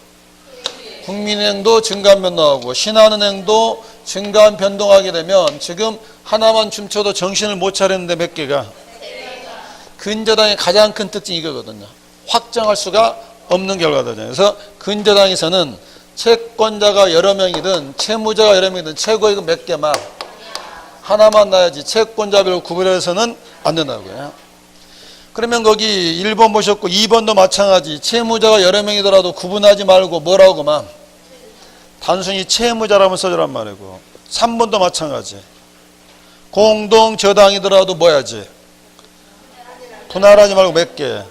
국민은행도 증감 변동하고 신한은행도 증감 변동하게 되면 지금 하나만 춤춰도 정신을 못 차렸는데 몇 개가? 근저당의 가장 큰 특징이 이거거든요. 확정할 수가 없는 결과거든요. 그래서 근저당에서는 채권자가 여러 명이든 채무자가 여러 명이든 최고액은 몇 개만 하나만 나야지 채권자별로 구별해서는 안 된다고요. 그러면 거기 1번 보셨고 2번도 마찬가지. 채무자가 여러 명이더라도 구분하지 말고 뭐라고만 단순히 채무자라면 써주란 말이고 3번도 마찬가지. 공동 저당이더라도 뭐야지? 분할하지 말고 몇 개.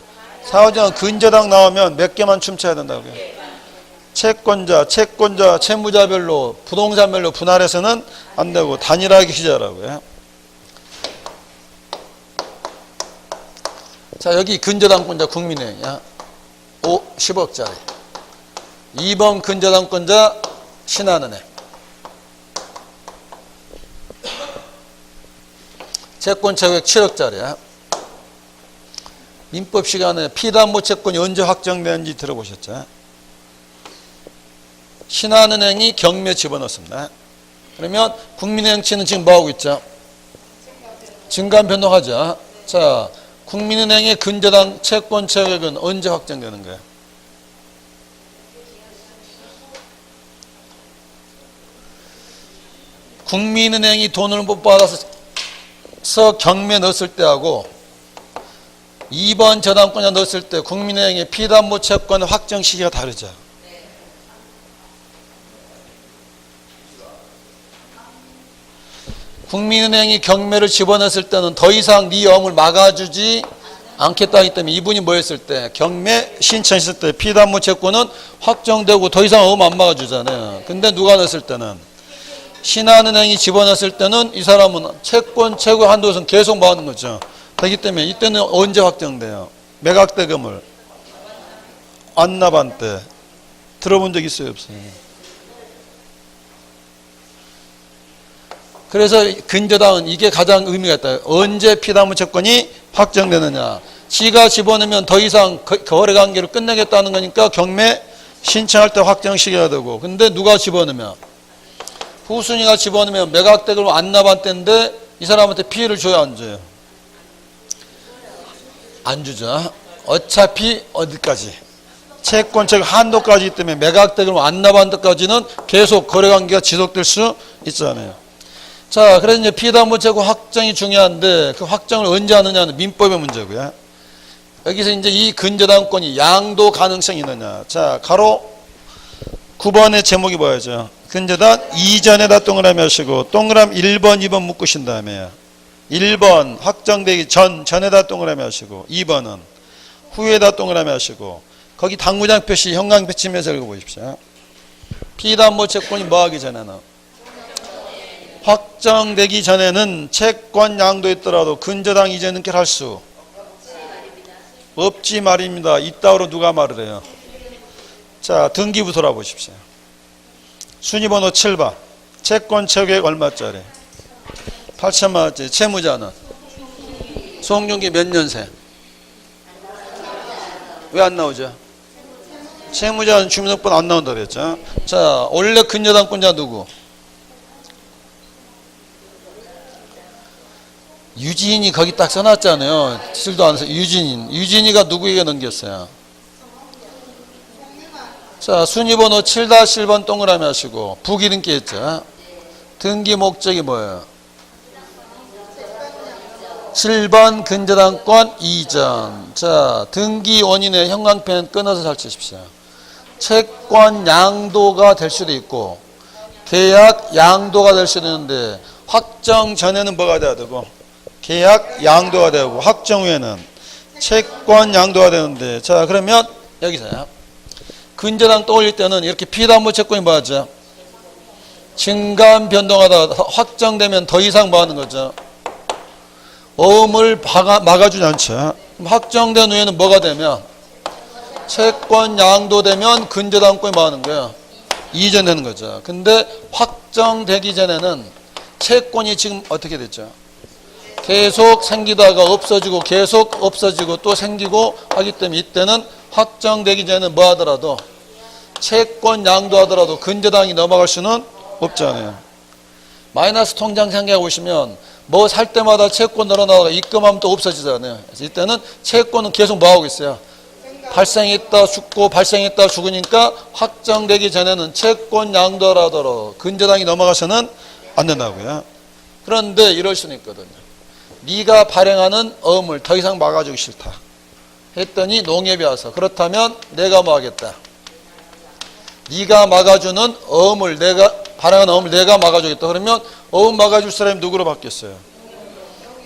사후정은 근저당 나오면 몇 개만 춤춰야 된다고요. 채권자, 채무자별로, 부동산별로 분할해서는 안 되고 단일하게 시작하라고요. 자, 여기 근저당권자 국민은행이야. 10억짜리. 2번 근저당권자 신한은행. 채권 차액 7억짜리야. 민법 시간에 피담보 채권이 언제 확정되는지 들어보셨죠? 신한은행이 경매 집어넣습니다. 그러면 국민은행치는 지금 뭐하고 있죠? 증감 변동하죠. 자, 국민은행의 근저당 채권 차액은 언제 확정되는 거예요? 국민은행이 돈을 못 받아서 경매 넣었을 때하고 2번 저당권자 넣었을 때 국민은행의 피담보 채권 확정 시기가 다르죠. 국민은행이 경매를 집어넣었을 때는 더 이상 네 엄을 막아주지 않겠다 하기 때문에 이분이 뭐 했을 때 경매 신청했을 때 피담보 채권은 확정되고 더 이상 엄 안 막아주잖아요. 근데 누가 넣었을 때는 신한은행이 집어넣었을 때는 이 사람은 채권 최고 한도선 계속 모아는 거죠. 그렇기 때문에 이때는 언제 확정돼요? 매각대금을 안납한 때 들어본 적 있어요, 없어요? 그래서 근저당은 이게 가장 의미가 있다. 언제 피담보 채권이 확정되느냐. 지가 집어넣으면 더 이상 거래관계를 끝내겠다는 거니까 경매 신청할 때 확정 시기가 되고, 근데 누가 집어넣으면 후순위가 집어넣으면 매각대금을 안납한 때인데 이 사람한테 피해를 줘야 안 줘요? 안 주죠. 어차피 어디까지? 채권책 한도까지 때문에 매각대금을 안납한 데까지는 계속 거래관계가 지속될 수 있잖아요. 자, 그래서 이제 피담보 채권 확정이 중요한데 그 확정을 언제 하느냐는 민법의 문제고요. 여기서 이제 이 근저당권이 양도 가능성이 있느냐. 자, 가로 9번의 제목이 뭐였죠? 근저당 이전에다 동그라미 하시고 동그라미 1번, 2번 묶으신 다음에 1번 확정되기 전에다 동그라미 하시고 2번은 후에다 동그라미 하시고 거기 당구장 표시 형광 표시면서 읽어보십시오. 피담보 채권이 뭐하기 전에는 확정되기 전에는 채권 양도했더라도 근저당 이전 은결할 수 없지 말입니다. 이따위로 누가 말을 해요? 자, 등기부 돌아보십시오. 순위번호 7번. 채권 채액 얼마짜리? 8천만 원짜리. 채무자는? 송중기 몇 년생? 왜 안 나오죠? 채무자는 주민등록번 안 나온다 그랬죠? 자, 원래 근저당권자 누구? 유진이 거기 딱 써놨잖아요. 실도 안 써요. 유진이가 누구에게 넘겼어요? 자, 순위번호 7-1번 동그라미 하시고 부기등기 했죠. 등기 목적이 뭐예요? 7번 근저당권 이전. 자, 등기 원인의 형광펜 끊어서 잘 치십시오. 채권 양도가 될 수도 있고 계약 양도가 될 수도 있는데 확정 전에는 뭐가 돼야 되고 계약 양도가 되고 확정 후에는 채권 양도가 되는데, 자, 그러면 여기서요. 근저당 떠올릴 때는 이렇게 피담보 채권이 뭐하죠? 증감 변동하다가 확정되면 더 이상 뭐 하는 거죠? 어음을 막아주지 않죠. 확정된 후에는 뭐가 되면 채권 양도되면 근저당권이 뭐 하는 거예요? 이전되는 거죠. 근데 확정되기 전에는 채권이 지금 어떻게 됐죠? 계속 생기다가 없어지고 계속 없어지고 또 생기고 하기 때문에 이때는 확정되기 전에 뭐 하더라도 채권 양도하더라도 근저당이 넘어갈 수는 없잖아요. 마이너스 통장 생각해 보시면 뭐 살 때마다 채권 늘어나다가 입금하면 또 없어지잖아요. 그래서 이때는 채권은 계속 뭐 하고 있어요? 발생했다 죽고 발생했다 죽으니까 확정되기 전에는 채권 양도하더라도 근저당이 넘어가서는 안 된다고요. 그런데 이럴 수는 있거든요. 네가 발행하는 어음을 더 이상 막아주기 싫다 했더니 농협이 와서 그렇다면 내가 뭐 하겠다. 네가 막아주는 어음을 발행하는 어음을 내가 막아주겠다. 그러면 어음 막아줄 사람이 누구로 바뀌었어요?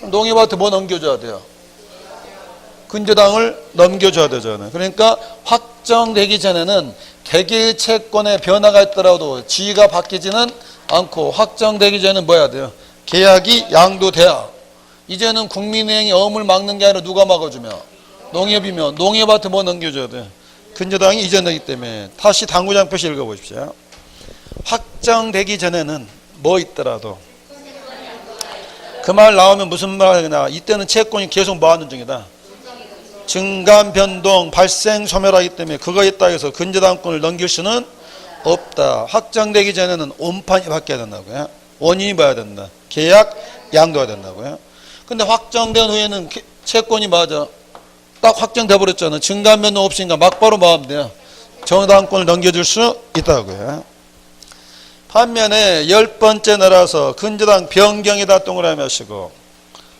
농협한테 뭐 넘겨줘야 돼요? 근저당을 넘겨줘야 되잖아요. 그러니까 확정되기 전에는 개개의 채권에 변화가 있더라도 지위가 바뀌지는 않고 확정되기 전에는 뭐 해야 돼요? 계약이 양도돼야. 이제는 국민은행이 어음을 막는 게 아니라 누가 막아주며? 농협이면 농협한테 뭐 넘겨줘야 돼요? 근저당이 이전되기 때문에. 다시 당구장 표시 읽어보십시오. 확정되기 전에는 뭐 있더라도. 그 말 나오면 무슨 말이냐? 이때는 채권이 계속 뭐 하는 중이다? 증감 변동 발생 소멸하기 때문에 그거에 따라서 근저당권을 넘길 수는 없다. 확정되기 전에는 원판이 바뀌어야 된다고요. 원인이 봐야 된다. 계약 양도가 된다고요. 근데 확정된 후에는 채권이 맞아. 딱 확정돼 버렸잖아. 증감 변동 없으니까 막바로 뭐 하면 돼요? 정당권을 넘겨줄 수 있다고요. 반면에 10번째 날아서 근저당 변경에다 동그라미 하시고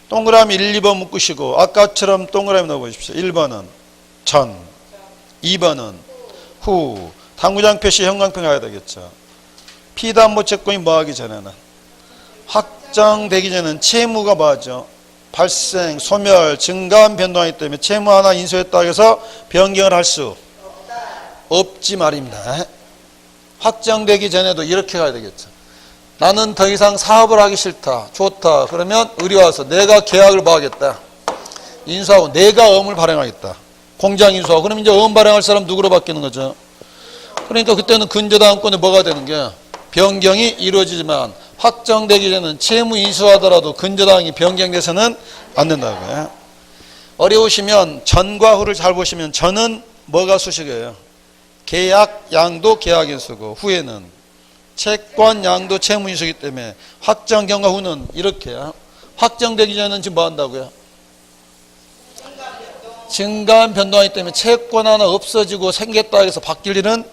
동그라미 1, 2번 묶으시고 아까처럼 동그라미 넣어보십시오. 1번은 전, 2번은 후. 당구장 표시 형광펜 가야 되겠죠. 피담보 채권이 뭐하기 전에는 확정되기 전에는 채무가 뭐하죠? 발생, 소멸, 증감 변동하기 때문에 채무 하나 인수했다고 해서 변경을 할 수 없지 말입니다. 확정되기 전에도 이렇게 가야 되겠죠. 나는 더 이상 사업을 하기 싫다. 좋다. 그러면 의뢰와서 내가 계약을 뭐 하겠다. 인수하고 내가 어음을 발행하겠다. 공장 인수하고. 그럼 이제 어음 발행할 사람 누구로 바뀌는 거죠? 그러니까 그때는 근저당권에 뭐가 되는 게 변경이 이루어지지만 확정되기 전에는 채무 인수하더라도 근저당이 변경돼서는 안 된다고요. 어려우시면 전과 후를 잘 보시면 전은 뭐가 수식이에요? 계약, 양도, 계약인수고 후에는 채권, 양도, 채무인수이기 때문에 확정 경과 후는 이렇게 확정되기 전에는 지금 뭐 한다고요? 증감 변동하기 때문에 채권 하나 없어지고 생겼다 해서 바뀔 일은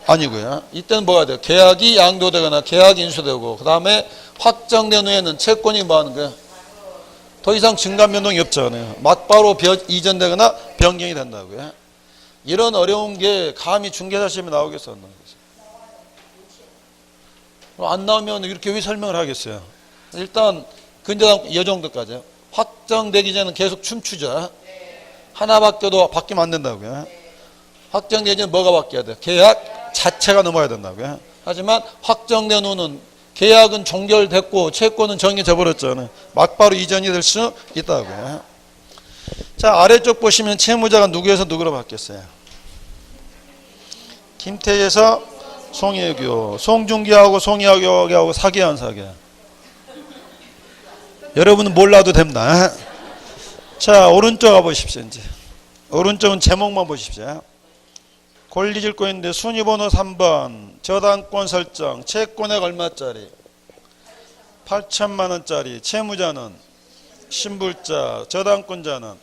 아니고요. 이때는 뭐가 돼요? 계약이 양도되거나 계약이 인수되고 그 다음에 확정된 후에는 채권이 뭐 하는 거예요? 더 이상 증감 변동이 없잖아요. 막바로 이전되거나 변경이 된다고요. 이런 어려운 게 감히 중개사 시험에 나오겠어? 안 나오면 이렇게 왜 설명을 하겠어요? 일단 근저당 이 정도까지요. 확정되기 전에는 계속 춤추자. 하나 바뀌어도 바뀌면 안 된다고요. 확정되기 전에 뭐가 바뀌어야 돼요? 계약 자체가 넘어야 된다고요. 하지만 확정된 후는 계약은 종결됐고 채권은 정해져 버렸잖아요. 막바로 이전이 될 수 있다고요. 자, 아래쪽 보시면 채무자가 누구에서 누구로 바뀌었어요? 김태희에서 송혜교, 송중기하고 송혜교하고 사귀한 사귀. 여러분은 몰라도 됩니다. 자, 오른쪽 가보십시오. 이제 오른쪽은 제목만 보십시오. 권리질권인데 순위번호 3번 저당권 설정 채권액 얼마짜리? 8천만 원짜리. 채무자는 신불자, 저당권자는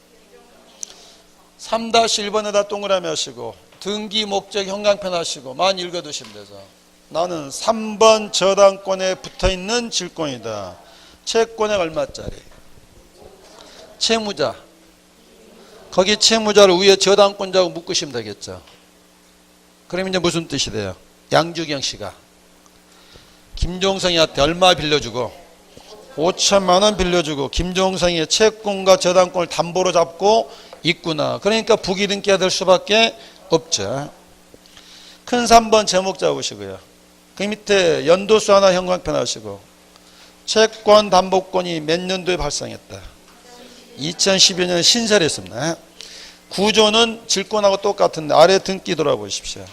3-1번에다 동그라미 하시고 등기 목적 형광펜 하시고 많이 읽어두시면 되죠. 나는 3번 저당권에 붙어있는 질권이다. 채권액 얼마짜리? 채무자. 거기 채무자를 위에 저당권자하고 묶으시면 되겠죠. 그럼 이제 무슨 뜻이 돼요? 양주경 씨가 김종성이한테 얼마 빌려주고 5천만 원 빌려주고 김종성이 채권과 저당권을 담보로 잡고 있구나. 그러니까 부기등기가 될 수밖에 없죠. 큰 3번 제목 잡으시고요. 그 밑에 연도수 하나 형광펜 하시고 채권 담보권이 몇 년도에 발생했다. 2012년 신설했습니다. 구조는 질권하고 똑같은데 아래 등기 돌아보십시오.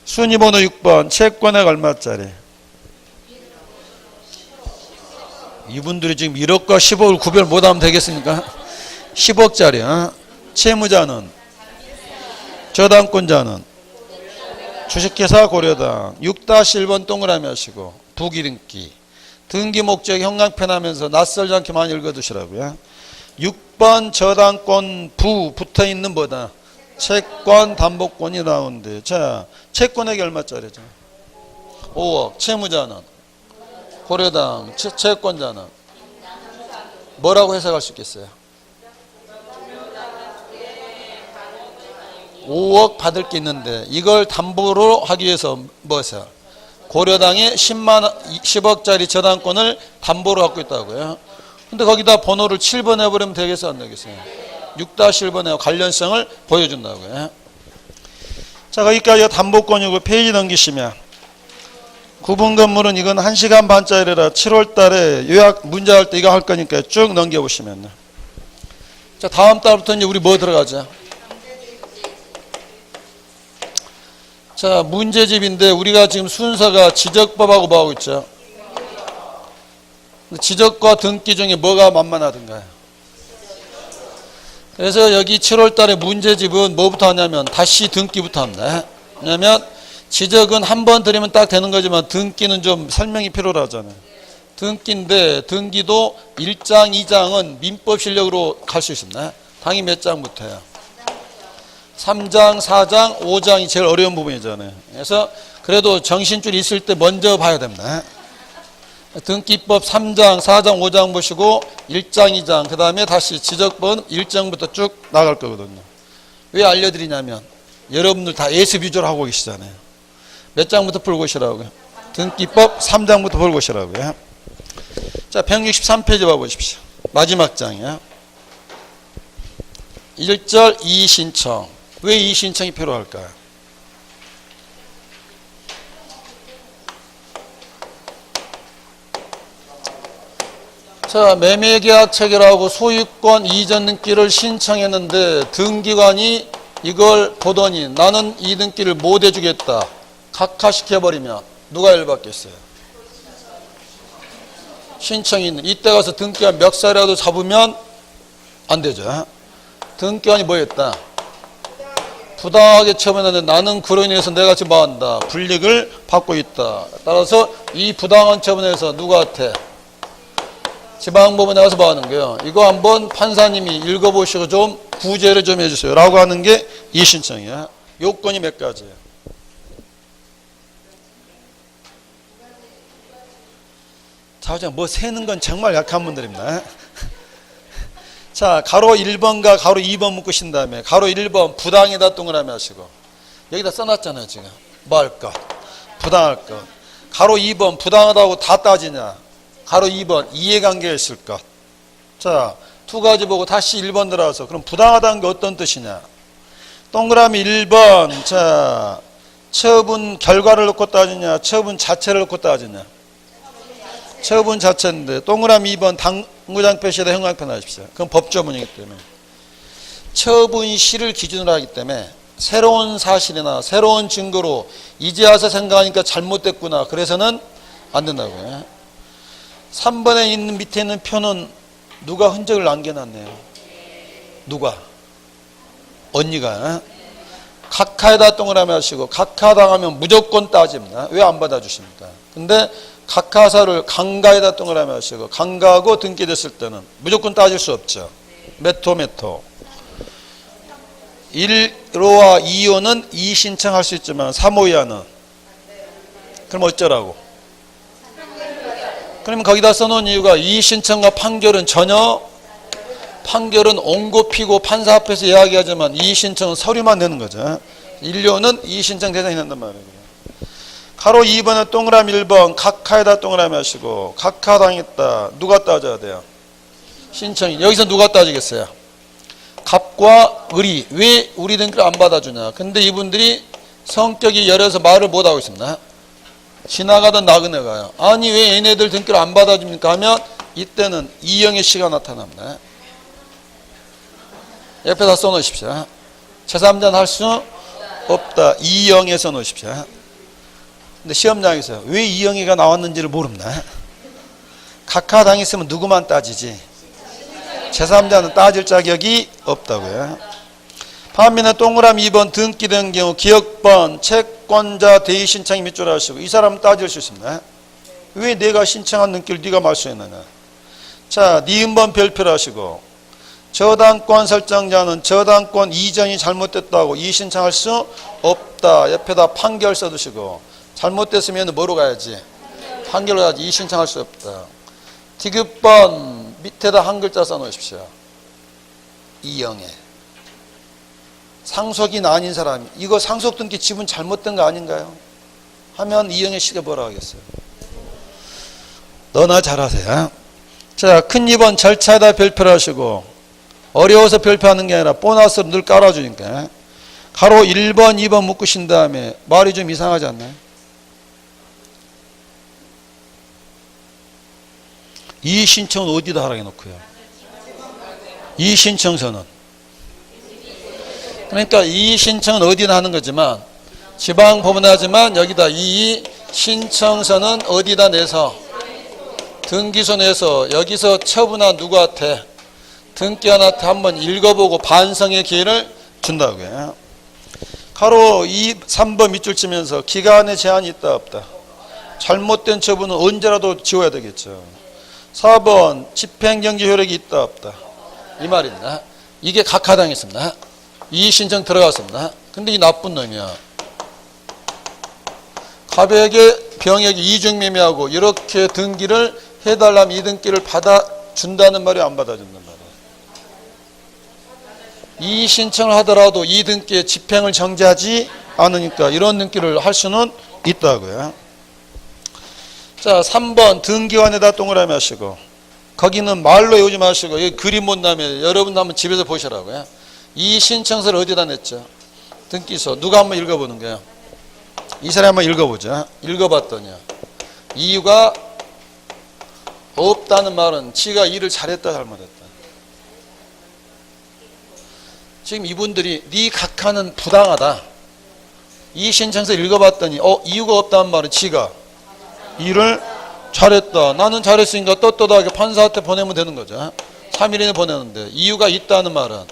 순위번호 6번 채권액 얼마짜리? 이분들이 지금 1억과 10억을 구별 못하면 되겠습니까? 10억짜리. 채무자는? 저당권자는? 주식회사 고려당. 6-1번 동그라미 하시고 부기등기. 등기 목적 형광펜 하면서 낯설지 않게 많이 읽어두시라고요. 6번 저당권 부 붙어있는 뭐다? 채권 담보권이 나오는데 자 채권액이 얼마짜리죠? 5억. 채무자는? 고려당. 채권자는? 뭐라고 해석할 수 있겠어요? 5억 받을 게 있는데 이걸 담보로 하기 위해서 뭐죠? 고려당에 10억짜리 저당권을 담보로 갖고 있다고요. 근데 거기다 번호를 7번 해버리면 되겠어요, 안 되겠어요? 6-1번에 관련성을 보여준다고요. 자, 거기까지 담보권이고 페이지 넘기시면 구분 건물은 이건 1시간 반짜리라 7월 달에 요약 문제 할 때 이거 할 거니까 쭉 넘겨보시면. 자, 다음 달부터 이제 우리 뭐 들어가죠? 자, 문제집인데 우리가 지금 순서가 지적법하고 뭐 하고 있죠? 지적과 등기 중에 뭐가 만만하던가요? 그래서 여기 7월 달에 문제집은 뭐부터 하냐면 다시 등기부터 합니다. 왜냐면 지적은 한 번 드리면 딱 되는 거지만 등기는 좀 설명이 필요하잖아요. 등기인데 등기도 1장, 2장은 민법 실력으로 갈 수 있습니다. 당이 몇 장부터요? 3장, 4장, 5장이 제일 어려운 부분이잖아요. 그래서 그래도 정신줄 있을 때 먼저 봐야 됩니다. 등기법 3장, 4장, 5장 보시고 1장, 2장 그 다음에 다시 지적법은 1장부터 쭉 나갈 거거든요. 왜 알려드리냐면 여러분들 다 예습 위주로 하고 계시잖아요. 몇 장부터 풀고 오시라고요? 등기법 3장부터 풀고 오시라고요. 자, 163페이지 봐보십시오. 마지막 장이요. 1절 이의신청. 왜 이의신청이 필요할까요? 자, 매매계약 체결하고 소유권 이전 등기를 신청했는데 등기관이 이걸 보더니 나는 이 등기를 못 해주겠다. 각하시켜버리면 누가 열받겠어요? 신청이 있는 이때 가서 등기관 멱살이라도 잡으면 안 되죠. 등기관이 뭐 했다? 부당하게 처분했는데 나는 그로 인해서 내가 지금 뭐 한다? 불이익을 받고 있다. 따라서 이 부당한 처분에서 누구한테? 지방법원에 가서 뭐 하는 거예요? 이거 한번 판사님이 읽어보시고 좀 구제를 좀 해주세요. 라고 하는 게 이 신청이야. 요건이 몇 가지예요? 자, 뭐 세는 건 정말 약한 분들입니다. 자, 가로 1번과 가로 2번 묶으신 다음에 가로 1번 부당이다 동그라미 하시고 여기다 써놨잖아요. 지금 뭐 할 것? 부당할 것. 가로 2번 부당하다고 다 따지냐? 가로 2번 이해관계가 있을 것. 자, 두 가지 보고 다시 1번 들어와서 그럼 부당하다는 게 어떤 뜻이냐? 동그라미 1번 자, 처분 결과를 놓고 따지냐? 처분 자체를 놓고 따지냐? 처분 자체인데 동그라미 2번 당구장 표시에다 형광펜 하십시오. 그건 법조문이기 때문에 처분시를 기준으로 하기 때문에 새로운 사실이나 새로운 증거로 이제 와서 생각하니까 잘못됐구나. 그래서는 안 된다고요. 3번에 있는 밑에 있는 표는 누가 흔적을 남겨놨네요. 누가? 언니가. 각하에다 동그라미 하시고 각하당하면 무조건 따집니다. 왜 안 받아주십니까? 근데 각하사를 강가에다 동그라미 하시고 강가하고 등기됐을 때는 무조건 따질 수 없죠. 몇 호. 1호와 2호는 이의신청할 수 있지만 3호 이하는 그럼 어쩌라고? 그러면 거기다 써놓은 이유가 이의신청과 판결은 전혀 판결은 옹고 피고 판사 앞에서 이야기하지만 이의신청은 서류만 내는 거죠. 1호는 이의신청 대상이 된단 말이에요. 가로 2번에 동그라미 1번 각하에다 동그라미 하시고 각하당했다. 누가 따져야 돼요? 신청이. 여기서 누가 따지겠어요? 갑과 을이. 왜 우리 등기를 안 받아주냐? 근데 이분들이 성격이 열려서 말을 못하고 있습니다. 지나가던 나그네가요. 아니 왜 얘네들 등기를 안 받아줍니까? 하면 이때는 이영애 씨가 나타납니다. 옆에다 써놓으십시오. 제3자는 할 수 없다. 이영애 써놓으십시오. 근데 시험장에서 왜 이영애가 나왔는지를 모릅니다. 각하당했으면 누구만 따지지? 제3자는 따질 자격이 없다고요. 반면에 동그라미 2번 등기된 경우 기억번 채권자 대의 신청이 밑줄 하시고 이 사람은 따질 수 있습니다. 왜 내가 신청한 등기를 네가 말소했느냐? 자, 니은번 별표를 하시고 저당권 설정자는 저당권 이전이 잘못됐다고 이의 신청할 수 없다. 옆에다 판결 써두시고 잘못됐으면 뭐로 가야지? 판결로 가야지. 이의 신청할 수 없다. 디귿번 밑에다 한 글자 써놓으십시오. 이영애. 상속인 아닌 사람이 이거 상속 등기 지분 잘못된 거 아닌가요? 하면 이영애 씨가 뭐라 하겠어요? 너나 잘하세요. 자, 큰 2번 절차에다 별표를 하시고, 어려워서 별표하는 게 아니라 보너스로 늘 깔아주니까. 가로 1번, 2번 묶으신 다음에 말이 좀 이상하지 않나요? 이 신청은 어디다 하라고 해놓고요? 이 신청서는. 그러니까 이 신청은 어디나 하는 거지만, 지방법원에 하지만 여기다 이 신청서는 어디다 내서, 등기소 내서 여기서 처분한 누구한테, 등기관한테 한번 읽어보고 반성의 기회를 준다고요. 가로 3번 밑줄 치면서 기간의 제한이 있다 없다. 잘못된 처분은 언제라도 지워야 되겠죠. 4번 집행정지 효력이 있다 없다. 이 말입니다. 이게 각하당했습니다. 이 신청 들어갔습니다. 근데 이 나쁜 놈이야. 갑에게 병에게 이중매매하고 이렇게 등기를 해달라면 이 등기를 받아준다는 말이 안 받아준단 말이에요. 이 신청을 하더라도 이 등기에 집행을 정지하지 않으니까 이런 등기를 할 수는 있다고요. 자, 3번 등기관에다 동그라미 하시고, 거기는 말로 외우지 마시고 여기 그림 본 다음에 여러분 한번 집에서 보시라고요. 이 신청서를 어디다 냈죠? 등기소. 누가 한번 읽어보는 거예요? 이 사람 한번 읽어보자. 읽어봤더니 이유가 없다는 말은 지가 일을 잘했다 잘못했다. 지금 이분들이 네 각하는 부당하다. 이 신청서 읽어봤더니 이유가 없다는 말은 지가 일을 잘했다. 나는 잘했으니까 떳떳하게 판사한테 보내면 되는 거죠. 3일 이내 보내는데 이유가 있다는 말은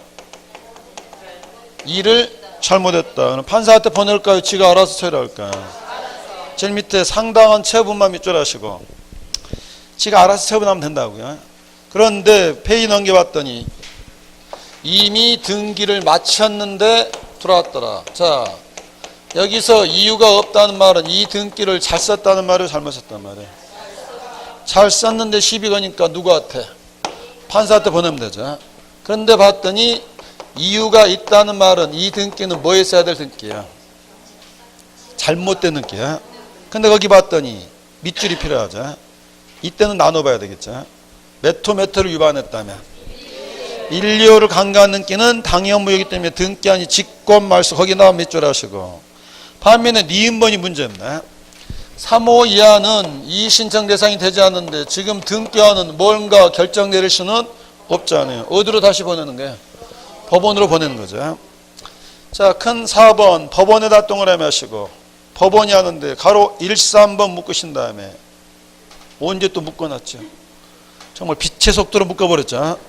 일을 잘못했다. 판사한테 보낼까요? 지가 알아서 처리할까요? 제일 밑에 상당한 처분만 밑줄 하시고 지가 알아서 처분하면 된다고요. 그런데 페이 넘겨봤더니 이미 등기를 마쳤는데 들어왔더라. 자, 여기서 이유가 없다는 말은 이 등기를 잘 썼다는 말이에요, 잘못 썼단 말이에요? 잘 썼는데 시비 거니까 누구한테? 판사한테 보내면 되죠. 그런데 봤더니 이유가 있다는 말은 이 등기는 뭐에 써야 될 등기야? 잘못된 등기야. 근데 거기 봤더니 밑줄이 필요하죠. 이때는 나눠봐야 되겠죠. 몇 호를 위반했다면 1, 2호를 간과한 등기는 당연무효이기 때문에 등기한이 직권 말소 거기 나와 밑줄 하시고, 반면에 니은번이 문제입니다. 3호 이하는 이 신청 대상이 되지 않는데 지금 등기한은 뭔가 결정 내릴 수는 없잖아요. 어디로 다시 보내는 거예요? 법원으로 보내는 거죠. 자, 큰 4번 법원에다 동그라미 하시고, 법원이 하는데 가로 1, 3번 묶으신 다음에 언제 또 묶어놨죠? 정말 빛의 속도로 묶어버렸죠.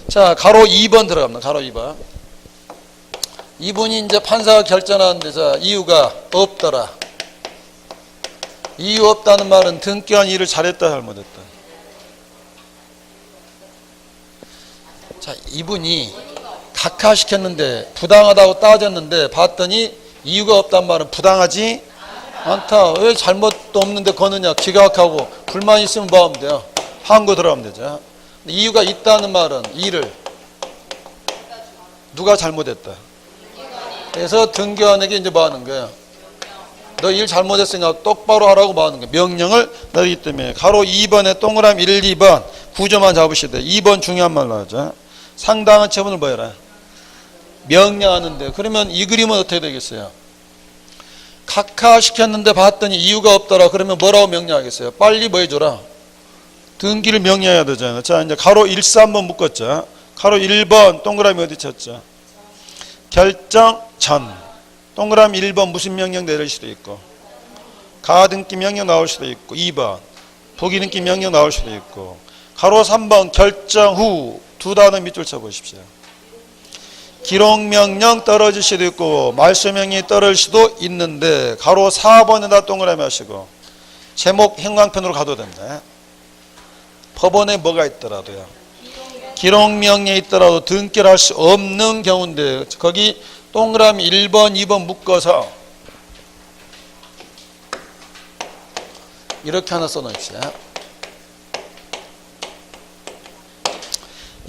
자, 가로 2번 들어갑니다. 가로 2번. 이분이 이제 판사가 결정하는데, 자, 이유가 없더라. 이유 없다는 말은 등기한 일을 잘했다 잘못했다. 자, 이분이 각하시켰는데 부당하다고 따졌는데 봤더니 이유가 없다는 말은 부당하지 않다. 왜 잘못도 없는데 거느냐? 기각하고 불만 있으면 뭐 하면 돼요? 항고 들어가면 되죠. 이유가 있다는 말은 일을 누가 잘못했다. 그래서 등기관에게 이제 뭐 하는 거예요? 너 일 잘못했으니까 똑바로 하라고 뭐 하는 거예요? 명령을 내리기 때문에 가로 2번에 동그라미 1, 2번 구조만 잡으셔야 돼요. 2번 중요한 말로 하죠. 상당한 처분을 뭐 해라? 명령하는데, 그러면 이 그림은 어떻게 되겠어요? 각하시켰는데 봤더니 이유가 없더라. 그러면 뭐라고 명령하겠어요? 빨리 뭐 해줘라? 등기를 명령해야 되잖아요. 자, 이제 가로 1, 3번 묶었죠. 가로 1번 동그라미 어디 쳤죠? 결정 전. 동그라미 1번 무슨 명령 내릴 수도 있고, 가등기 명령 나올 수도 있고, 2번 부기등기 명령 나올 수도 있고, 가로 3번 결정 후 두 단어 밑줄 쳐보십시오. 기록명령 떨어질 수도 있고 말소명령이 떨어질 수도 있는데, 가로 4번에다 동그라미 하시고 제목 형광펜으로 가도 된다. 법원에 뭐가 있더라도요, 기록명령이 있더라도 등기를 할 수 없는 경우인데 거기 동그라미 1번, 2번 묶어서 이렇게 하나 써놓읍시다.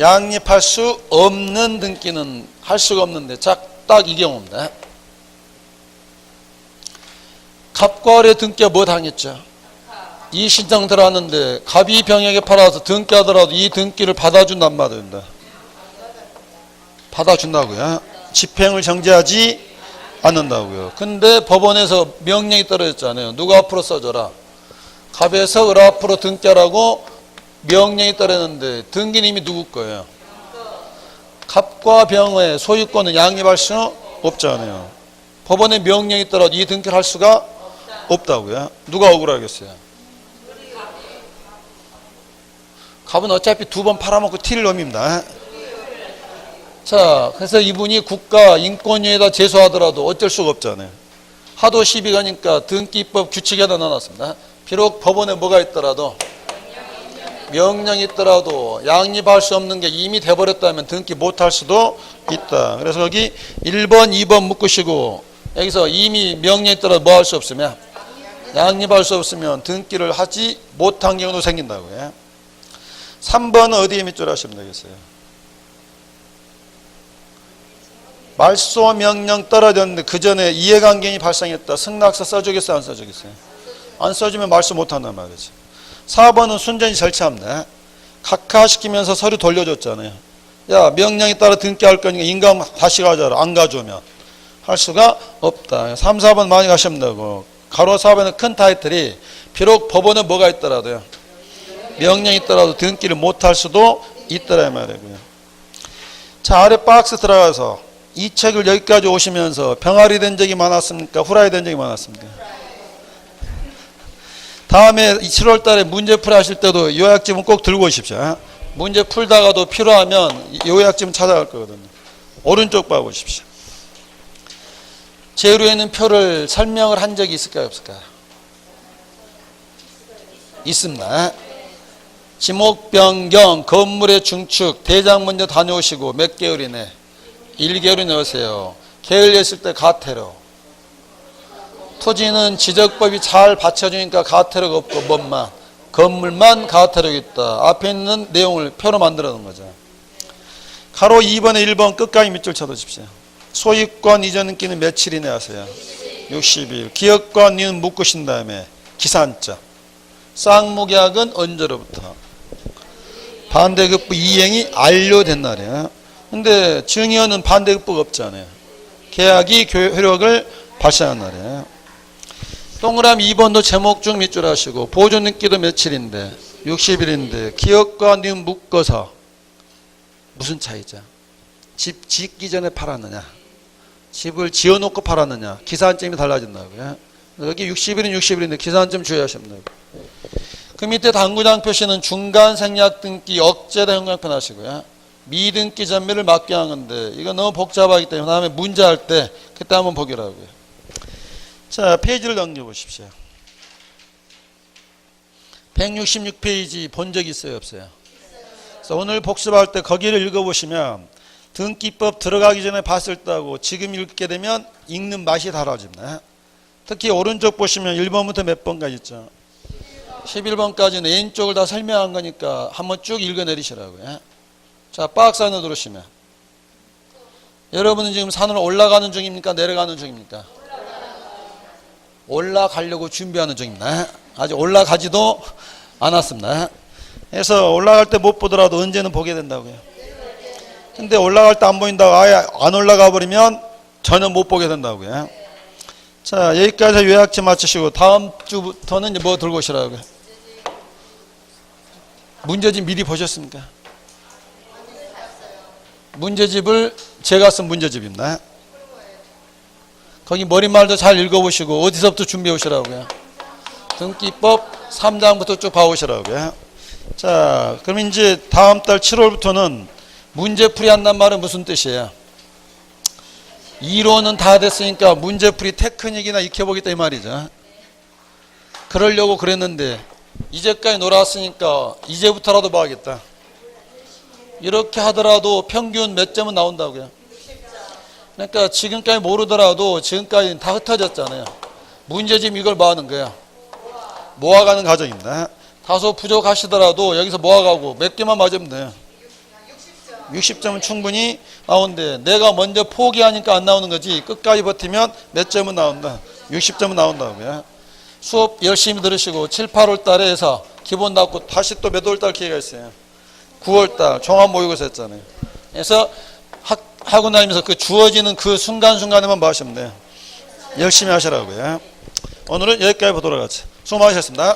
양립할 수 없는 등기는 할 수가 없는데 딱 이 경우입니다. 갑과 을의 등기가 뭐 당했죠? 이 신청 들어왔는데 갑이 병에게 팔아서 등기 하더라도 이 등기를 받아준단 말입니다. 받아준다고요. 집행을 정지하지 않는다고요. 근데 법원에서 명령이 떨어졌잖아요. 누가 앞으로 써줘라. 갑에서 을 앞으로 등기하라고 명령이 떨어졌는데 등기는 이미 누구 거예요? 갑과 병의 소유권은 양립할 수 없잖아요. 법원의 명령이 떨어져 이 등기를 할 수가 없다고요. 누가 억울하겠어요? 갑은 어차피 두 번 팔아먹고 튈 놈입니다. 자, 그래서 이분이 국가 인권위에다 제소하더라도 어쩔 수가 없잖아요. 하도 시비 가니까 등기법 규칙에다 넣어놨습니다. 비록 법원에 뭐가 있더라도 명령이 있더라도 양립할 수 없는 게 이미 돼버렸다면 등기 못할 수도 있다. 그래서 여기 1번, 2번 묶으시고 여기서 이미 명령이 있더라도 뭐 할 수 없으면 양립할 수 없으면 등기를 하지 못한 경우도 생긴다고요. 3번은 어디에 밑줄 하시면 되겠어요? 말소 명령 떨어졌는데 그 전에 이해관계인이 발생했다. 승낙서 써주겠어요? 안 써주겠어요? 안 써주면 말소 못한단 말이죠. 4번은 순전히 절차입니다. 각하시키면서 서류 돌려줬잖아요. 야, 명령에 따라 등기할 거니까 인감 다시 가져라. 안 가져오면 할 수가 없다. 3, 4번 많이 가시면 되고 가로 4번은 큰 타이틀이 비록 법원에 뭐가 있더라도요. 명령이 있더라도 등기를 못할 수도 있더라 말이고요. 자, 아래 박스 들어가서 이 책을 여기까지 오시면서 병아리 된 적이 많았습니까? 후라이 된 적이 많았습니까? 다음에 7월 달에 문제풀이 하실 때도 요약집은 꼭 들고 오십시오. 문제 풀다가도 필요하면 요약집은 찾아갈 거거든요. 오른쪽 봐보십시오. 제로에 있는 표를 설명을 한 적이 있을까요? 없을까요? 있습니다. 지목 변경, 건물의 중축, 대장 먼저 다녀오시고 몇 개월이네? 1개월이 넣으세요. 계열했을 때 가태료. 토지는 지적법이 잘 받쳐주니까 가태료가 없고 뭔만 건물만 가태료가 있다. 앞에 있는 내용을 표로 만들어 놓은 거죠. 가로 2번에 1번 끝까지 밑줄 쳐두십시오. 소유권 이전 등기는 며칠이내 하세요? 60일. 기업권 이는 묶으신 다음에 기산점. 쌍무계약은 언제로부터? 반대급부 이행이 완료된 날이에요. 근데 증여는 반대급부가 없잖아요. 계약이 효력을 발생한 날이에요. 동그라미 2번도 제목 중 밑줄 하시고 보존 등기도 며칠인데 60일인데 기업과 님 묶어서 무슨 차이죠? 집 짓기 전에 팔았느냐 집을 지어놓고 팔았느냐 기산점이 달라진다고요. 여기 60일은 60일인데 기산점 주의하시면 돼요. 그 밑에 당구장 표시는 중간 생략 등기 억제다 형광펜 하시고요. 미등기 전매를 맞게 한 건데 이거 너무 복잡하기 때문에 다음에 문제할 때 그때 한번 보기라고요. 자, 페이지를 넘겨보십시오. 166페이지 본 적 있어요? 없어요? 그래서 오늘 복습할 때 거기를 읽어보시면 등기법 들어가기 전에 봤을 때하고 지금 읽게 되면 읽는 맛이 달라집니다. 특히 오른쪽 보시면 1번부터 몇 번까지 있죠? 11번까지는 왼쪽을 다 설명한 거니까 한번 쭉 읽어내리시라고요. 자, 박스 안에 들어오시면 여러분은 지금 산으로 올라가는 중입니까? 내려가는 중입니까? 올라가려고 준비하는 중입니다. 아직 올라가지도 않았습니다. 그래서 올라갈 때 못 보더라도 언제는 보게 된다고요. 근데 올라갈 때 안 보인다고 아예 안 올라가 버리면 전혀 못 보게 된다고요. 자, 여기까지 요약지 마치시고 다음 주부터는 뭐 들고 오시라고요? 문제집 미리 보셨습니까? 문제집을 제가 쓴 문제집입니다. 거기 머릿말도 잘 읽어보시고 어디서부터 준비해 오시라고요? 등기법 3장부터 쭉 봐오시라고요. 자, 그럼 이제 다음 달 7월부터는 문제풀이 한단 말은 무슨 뜻이에요? 이론은 다 됐으니까 문제풀이 테크닉이나 익혀보겠다 이 말이죠. 그러려고 그랬는데 이제까지 놀았으니까 이제부터라도 봐야겠다. 이렇게 하더라도 평균 몇 점은 나온다고요. 그러니까 지금까지 모르더라도 지금까지는 다 흩어졌잖아요. 문제집 이걸 뭐 하는 거야? 모아가는 과정입니다. 다소 부족하시더라도 여기서 모아가고 몇 개만 맞으면 돼요. 60점은 충분히 나오는데 내가 먼저 포기하니까 안 나오는 거지 끝까지 버티면 몇 점은 나온다? 60점은 나온다고요. 수업 열심히 들으시고 7, 8월 달에 해서 기본 나왔고 다시 또 몇 월 달 기회가 있어요. 9월 달 종합 모의고사 했잖아요. 그래서 하고 나면서 그 주어지는 그 순간순간에만 뭐 하시면 돼요. 열심히 하시라고요. 오늘은 여기까지 보도록 하죠. 수고 많으셨습니다.